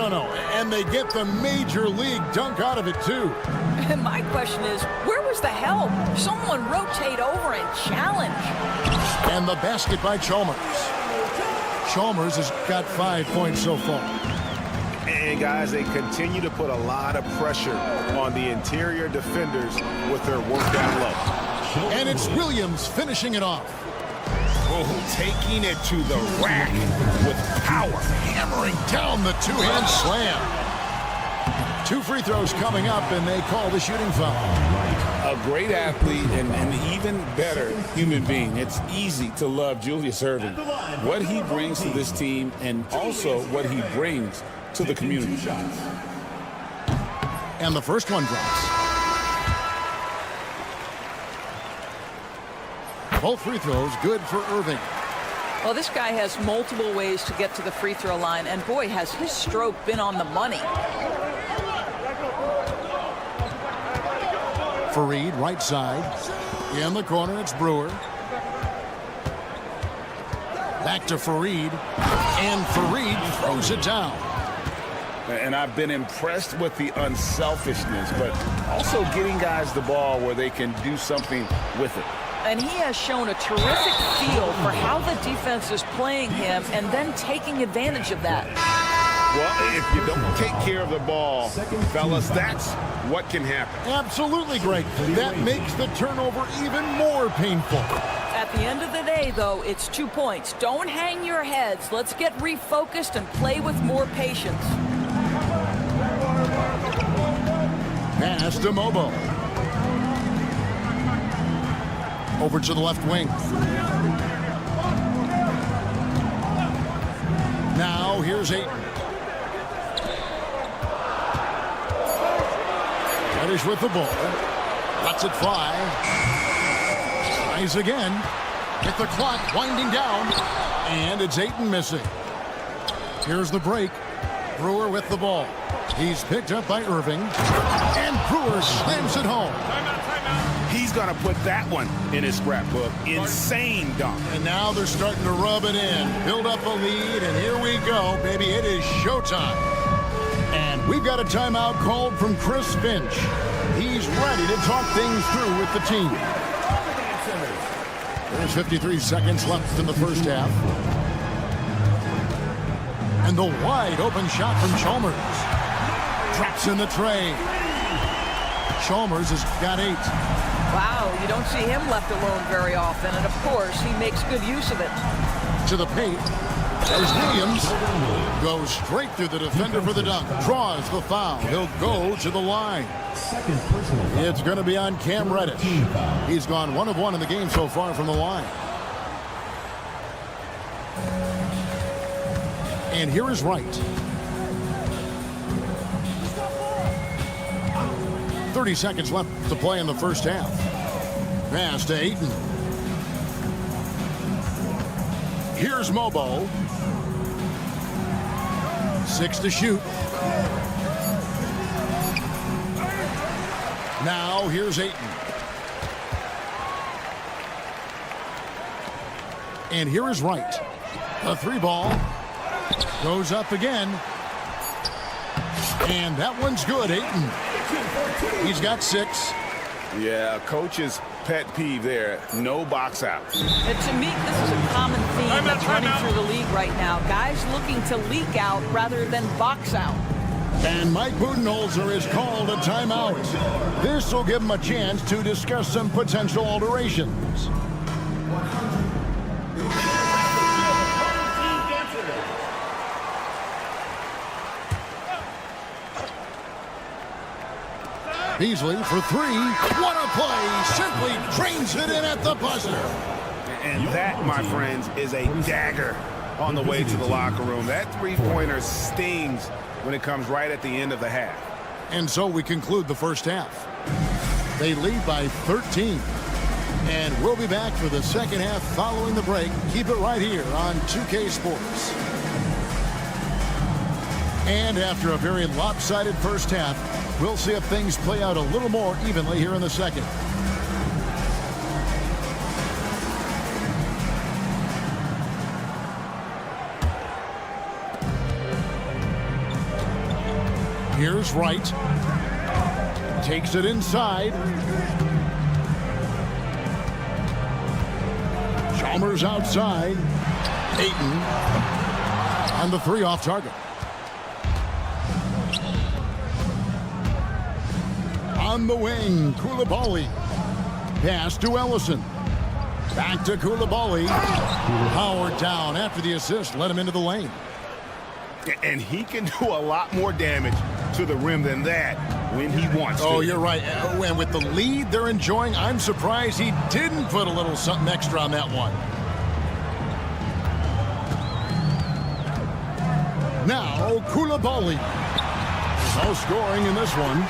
And they get the major league dunk out of it, too. And my question is, where was the help? Someone rotate over and challenge. And the basket by Chalmers. Chalmers has got 5 points so far. And, guys, they continue to put a lot of pressure on the interior defenders with their work down low. And it's Williams finishing it off. Oh, taking it to the rack with power. Hammering down the two-hand slam. 2 free throws coming up, and they call the shooting foul. A great athlete and an even better human being. It's easy to love Julius Erving. What he brings to this team and also what he brings to the community. And the first one drops. Both free throws good for Irving. Well, this guy has multiple ways to get to the free throw line, and boy, has his stroke been on the money. Fareed, right side. In the corner, it's Brewer. Back to Fareed. And Fareed throws it down. And I've been impressed with the unselfishness, but also getting guys the ball where they can do something with it. And he has shown a terrific feel for how the defense is playing him and then taking advantage of that. Well, if you don't take care of the ball, fellas, that's what can happen. Absolutely, Greg. That makes the turnover even more painful. At the end of the day, though, it's 2 points. Don't hang your heads. Let's get refocused and play with more patience. Pass to Mobo. Over to the left wing. Now here's Ayton. Reddish with the ball. Lets it fly. Tries again. With the clock winding down. And it's Ayton missing. Here's the break. Brewer with the ball. He's picked up by Irving. And Brewer slams it home. He's going to put that one in his scrapbook. Insane dunk. And now they're starting to rub it in. Build up a lead, and here we go, baby. It is showtime. And we've got a timeout called from Chris Finch. He's ready to talk things through with the team. There's 53 seconds left in the first half. And the wide open shot from Chalmers. Drops in the tray. Chalmers has got 8. Wow, you don't see him left alone very often, and of course, he makes good use of it. To the paint. There's Williams. Goes straight through the defender for the dunk. Draws the foul. He'll go to the line. It's going to be on Cam Reddish. He's gone 1 of 1 in the game so far from the line. And here is Wright. 30 seconds left to play in the first half. Pass to Ayton. Here's Mobo. 6 to shoot. Now here's Ayton. And here is Wright. The 3 ball goes up again. And that one's good, Ayton. He's got 6. Yeah, coach's pet peeve there. No box out. And to me, this is a common theme that's running through the league right now. Guys looking to leak out rather than box out. And Mike Budenholzer is called a timeout. This will give him a chance to discuss some potential alterations. Beasley for 3. What a play! Simply drains it in at the buzzer. And that, my friends, is a dagger on the way to the locker room. That three-pointer stings when it comes right at the end of the half. And so we conclude the first half. They lead by 13. And we'll be back for the second half following the break. Keep it right here on 2K Sports. And after a very lopsided first half, we'll see if things play out a little more evenly here in the second. Here's Wright. Takes it inside. Chalmers outside. Ayton on the 3 off target. On the wing, Koulibaly. Pass to Ellison. Back to Koulibaly. Howard down after the assist. Let him into the lane. And he can do a lot more damage to the rim than that when he wants to. Oh, you're right. And with the lead they're enjoying, I'm surprised he didn't put a little something extra on that one. Now, Koulibaly. No scoring in this one.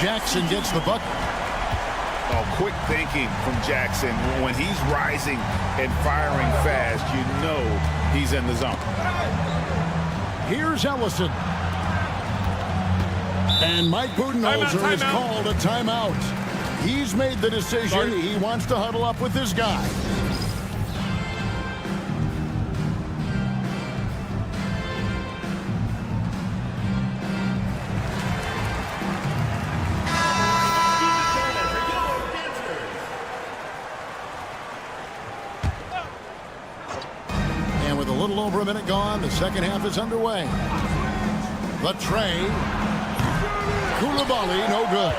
Jackson gets the bucket. Oh, quick thinking from Jackson. When he's rising and firing fast, you know he's in the zone. Here's Ellison. And Mike Budenholzer has called a timeout. He's made the decision. He wants to huddle up with this guy. And with a little over a minute gone, the second half is underway. The tray. Koulibaly, no good.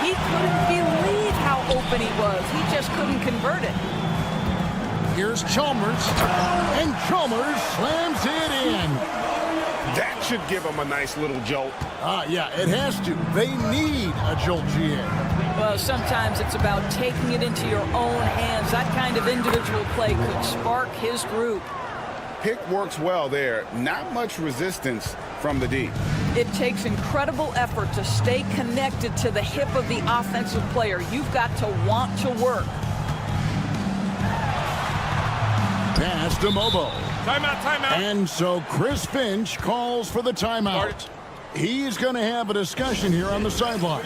He couldn't believe how open he was. He just couldn't convert it. Here's Chalmers. And Chalmers slams it in. That should give him a nice little jolt. Yeah, it has to. They need a jolt, GA. Well, sometimes it's about taking it into your own hands. That kind of individual play could spark his group. Pick works well there. Not much resistance from the D. It takes incredible effort to stay connected to the hip of the offensive player. You've got to want to work. Pass to Mobo. Timeout. And so Chris Finch calls for the timeout. He's going to have a discussion here on the sideline.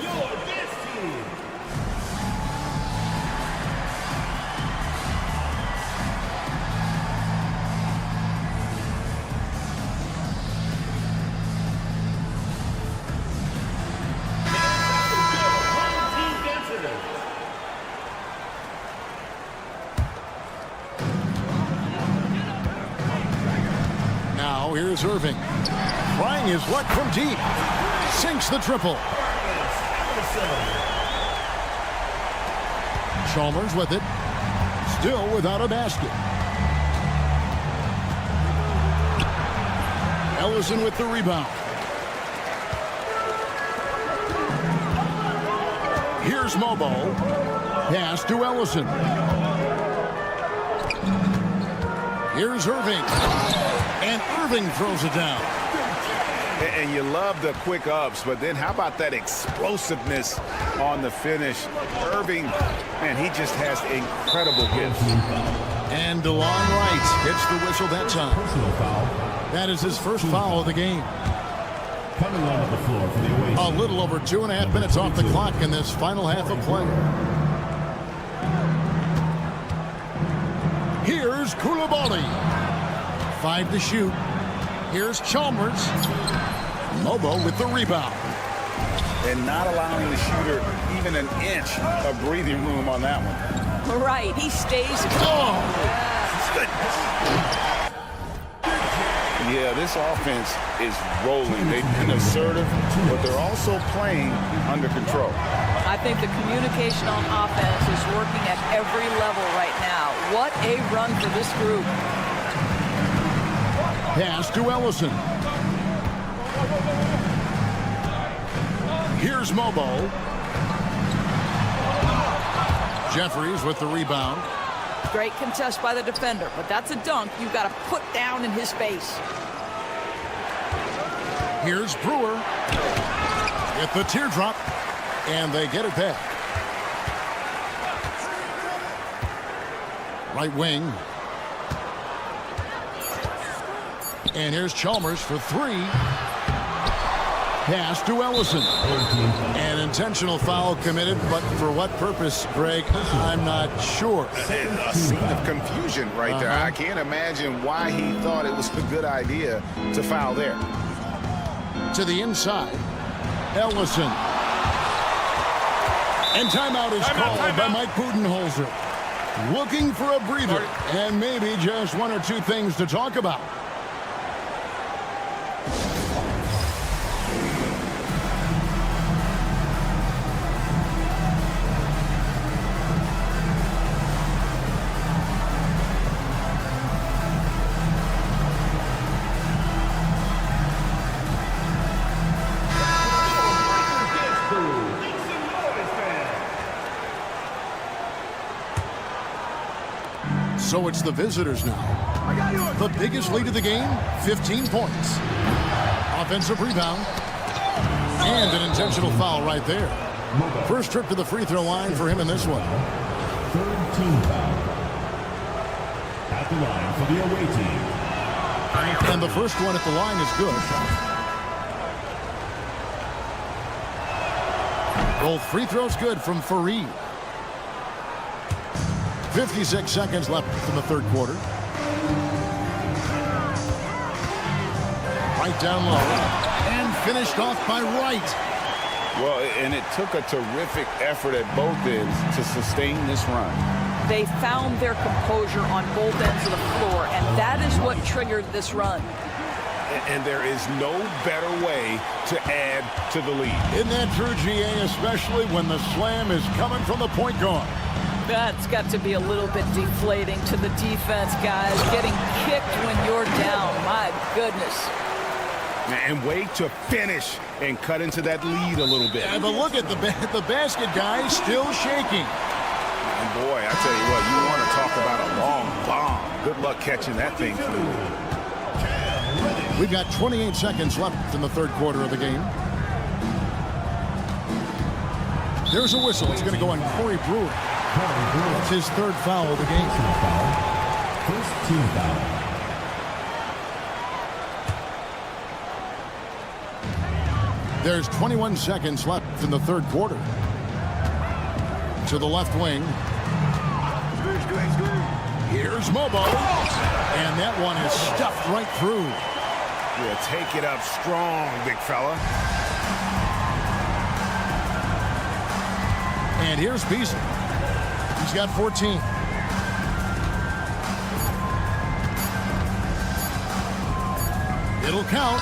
Here's Irving. Trying his luck from deep. Sinks the triple. Chalmers with it. Still without a basket. Ellison with the rebound. Here's Mobo. Pass to Ellison. Here's Irving. And Irving throws it down. And you love the quick ups, but then how about that explosiveness on the finish? Irving, man, he just has incredible gifts. And DeLong Wright hits the whistle that time. Personal foul. That is his first foul of the game. Coming onto the floor for the away A team. little over 2.5 minutes off the clock in this final half of play. Here's Koulibaly. 5 to shoot. Here's Chalmers. Mobo with the rebound. And not allowing the shooter even an inch of breathing room on that one. Right, he stays. Oh! Yeah, this offense is rolling. They've been assertive, but they're also playing under control. I think the communication on offense is working at every level right now. What a run for this group. Pass to Ellison. Here's Mobo. Jeffries with the rebound. Great contest by the defender, but that's a dunk you've got to put down in his face. Here's Brewer. With the teardrop. And they get it back. Right wing. And here's Chalmers for 3. Pass to Ellison. An intentional foul committed, but for what purpose, Greg? I'm not sure. A scene of confusion right there. I can't imagine why he thought it was a good idea to foul there. To the inside. Ellison. And timeout is called by Mike Budenholzer. Looking for a breather and maybe just 1 or 2 things to talk about. So it's the visitors now. The biggest lead of the game, 15 points. Offensive rebound. And an intentional foul right there. First trip to the free throw line for him in this one. Third team foul. At the line for the away team. And the first one at the line is good. Both free throws good from Fareed. 56 seconds left in the third quarter. Right down low. And finished off by Wright. Well, and it took a terrific effort at both ends to sustain this run. They found their composure on both ends of the floor, and that is what triggered this run. And there is no better way to add to the lead. Isn't that true, GA, especially when the slam is coming from the point guard? That's got to be a little bit deflating to the defense, guys. Getting kicked when you're down. My goodness. And wait to finish and cut into that lead a little bit. Yeah, but look at the basket, guys, still shaking. And boy, I tell you what, you want to talk about a long bomb. Good luck catching that thing through. We've got 28 seconds left in the third quarter of the game. There's a whistle. It's going to go on Corey Brewer. That's his third foul of the game. First team foul. There's 21 seconds left in the third quarter. To the left wing. Here's Mobo. And that one is stuffed right through. Yeah, take it up strong, big fella. And here's Beasley. He's got 14. It'll count.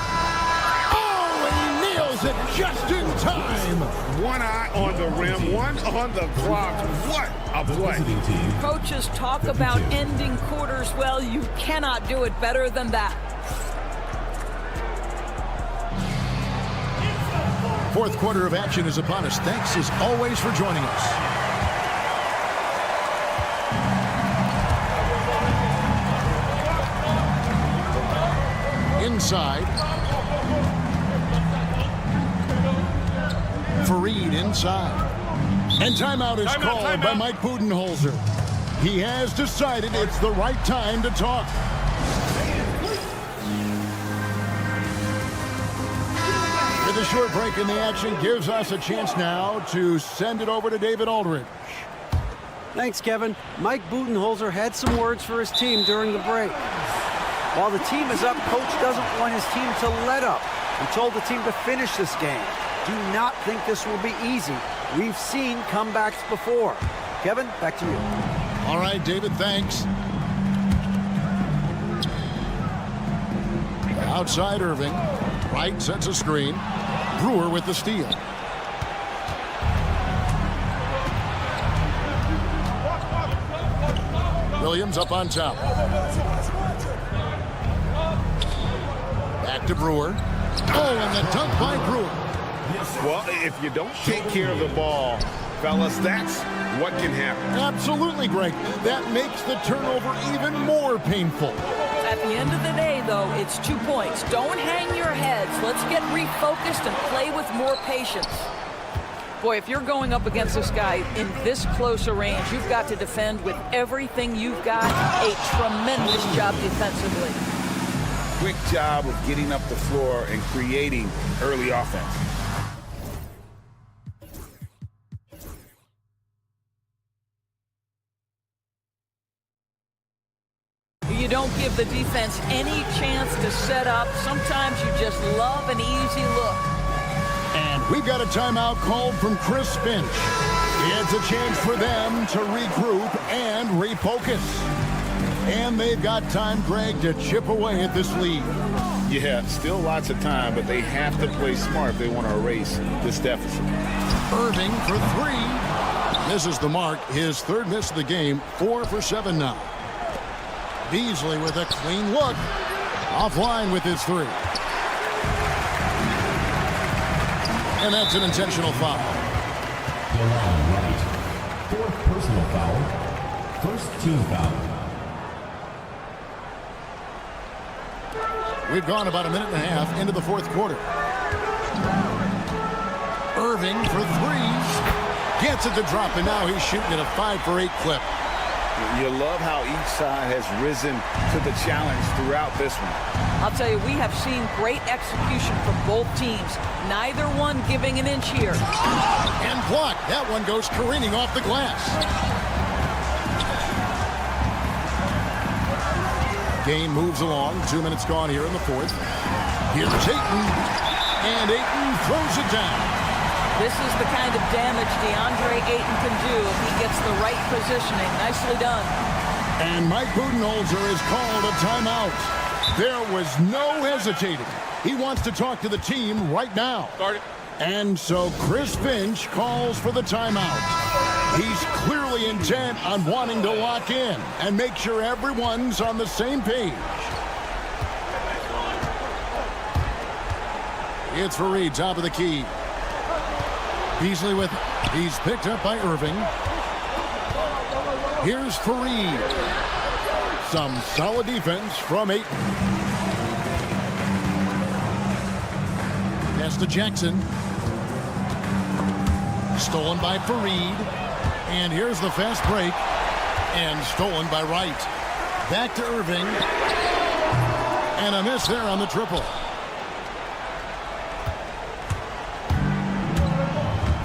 Oh, and he nails it just in time. One eye on the rim, one on the clock. What a play. Coaches talk about ending quarters. Well, you cannot do it better than that. Fourth quarter of action is upon us. Thanks as always for joining us. Inside. Fareed inside. And timeout is called by Mike Budenholzer. He has decided it's the right time to talk. With a short break in the action gives us a chance now to send it over to David Aldridge. Thanks, Kevin. Mike Budenholzer had some words for his team during the break. While the team is up, Coach doesn't want his team to let up. He told the team to finish this game. Do not think this will be easy. We've seen comebacks before. Kevin, back to you. All right, David, thanks. Outside Irving. Wright sets a screen. Brewer with the steal. Williams up on top. Back to Brewer. Oh, and the dunk by Brewer. Well, if you don't take care of the ball, fellas, that's what can happen. Absolutely, Greg. That makes the turnover even more painful. At the end of the day, though, it's 2 points. Don't hang your heads. Let's get refocused and play with more patience. Boy, if you're going up against this guy in this close a range, you've got to defend with everything you've got. A tremendous job defensively. Quick job of getting up the floor and creating early offense. You don't give the defense any chance to set up. Sometimes you just love an easy look. And we've got a timeout called from Chris Finch. It's a chance for them to regroup and refocus. And they've got time, Greg, to chip away at this lead. Yeah, still lots of time, but they have to play smart if they want to erase this deficit. Irving for three. Misses the mark. His third miss of the game. 4 for 7 now. Beasley with a clean look. Offline with his three. And that's an intentional foul. Right. Fourth personal foul. First team foul. We've gone about a minute and a half into the fourth quarter. Irving for three. Gets it to drop, and now he's shooting at a 5 for 8 clip. You love how each side has risen to the challenge throughout this one. I'll tell you, we have seen great execution from both teams. Neither one giving an inch here. And blocked. That one goes careening off the glass. Game moves along. 2 minutes gone here in the fourth. Here's Ayton. And Ayton throws it down. This is the kind of damage DeAndre Ayton can do if he gets the right positioning. Nicely done. And Mike Budenholzer has called a timeout. There was no hesitating. He wants to talk to the team right now. And so Chris Finch calls for the timeout. He's clearly intent on wanting to lock in and make sure everyone's on the same page. It's Fareed, top of the key. Beasley with it. He's picked up by Irving. Here's Fareed. Some solid defense from Ayton. Pass to Jackson. Stolen by Fareed. And here's the fast break. And stolen by Wright. Back to Irving. And a miss there on the triple.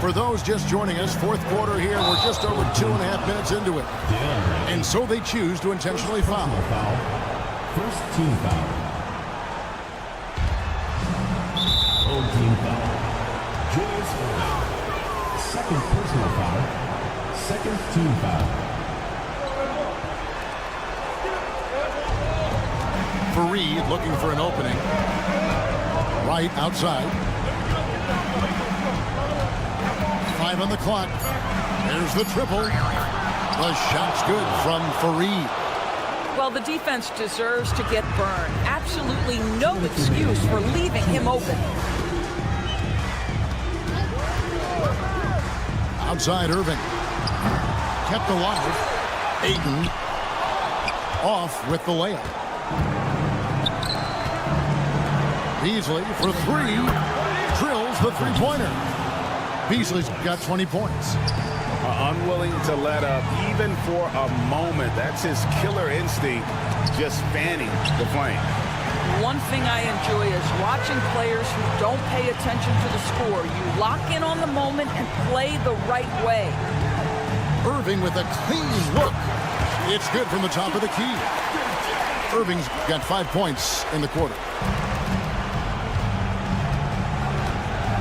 For those just joining us, fourth quarter here, we're just over 2.5 minutes into it. And so they choose to intentionally foul. First team foul. Old team foul. Julius Irving. Second personal foul. Second team foul. Fareed looking for an opening. Right outside. 5 on the clock. There's the triple. The shot's good from Fareed. Well, the defense deserves to get burned. Absolutely no excuse for leaving him open. Outside Irving. Kept alive. Ayton. Off with the layup. Beasley for three. Drills the three-pointer. Beasley's got 20 points. Unwilling to let up even for a moment. That's his killer instinct, just fanning the flame. One thing I enjoy is watching players who don't pay attention to the score. You lock in on the moment and play the right way. Irving with a clean look. It's good from the top of the key. Irving's got 5 points in the quarter.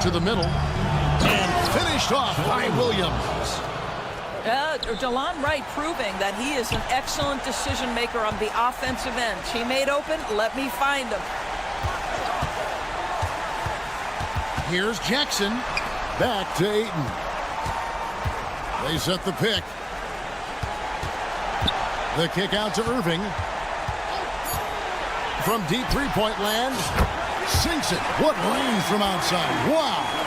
To the middle. And finished off by Williams. DeLon Wright proving that he is an excellent decision maker on the offensive end. Teammate open, let me find him. Here's Jackson. Back to Ayton. They set the pick. The kick out to Irving. From deep three-point land. Sinks it. What range from outside. Wow.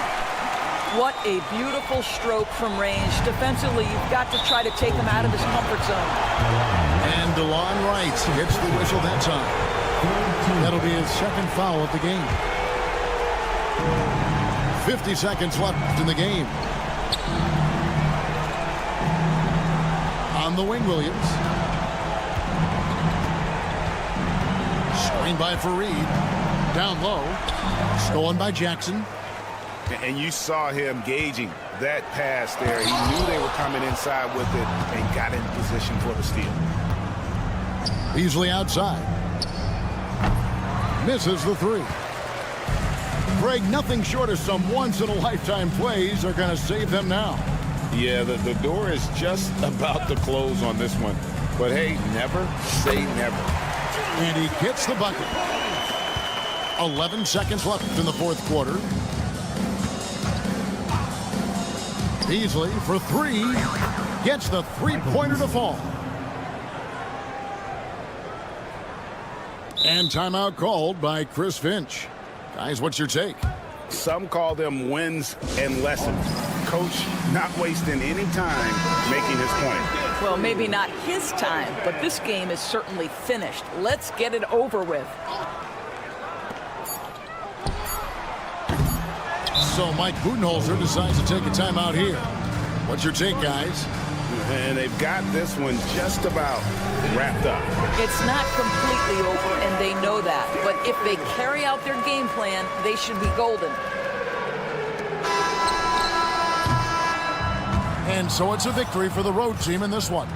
What a beautiful stroke from range. Defensively, you've got to try to take him out of his comfort zone. And DeLon Wright hits the whistle that time. That'll be his second foul of the game. 50 seconds left in the game. On the wing, Williams. Screen by Fareed. Down low. Stolen by Jackson. And you saw him gauging that pass there. He knew they were coming inside with it and got in position for the steal. Beasley outside. Misses the three. Greg, nothing short of some once-in-a-lifetime plays are going to save them now. Yeah, the door is just about to close on this one. But hey, never say never. And he gets the bucket. 11 seconds left in the fourth quarter. Beasley for three. Gets the three-pointer to fall. And timeout called by Chris Finch. Guys, what's your take? Some call them wins and lessons. Coach not wasting any time making his point. Well, maybe not his time, but this game is certainly finished. Let's get it over with. So Mike Budenholzer decides to take a timeout here. What's your take, guys? And they've got this one just about wrapped up. It's not completely over, and they know that. But if they carry out their game plan, they should be golden. And so it's a victory for the road team in this one.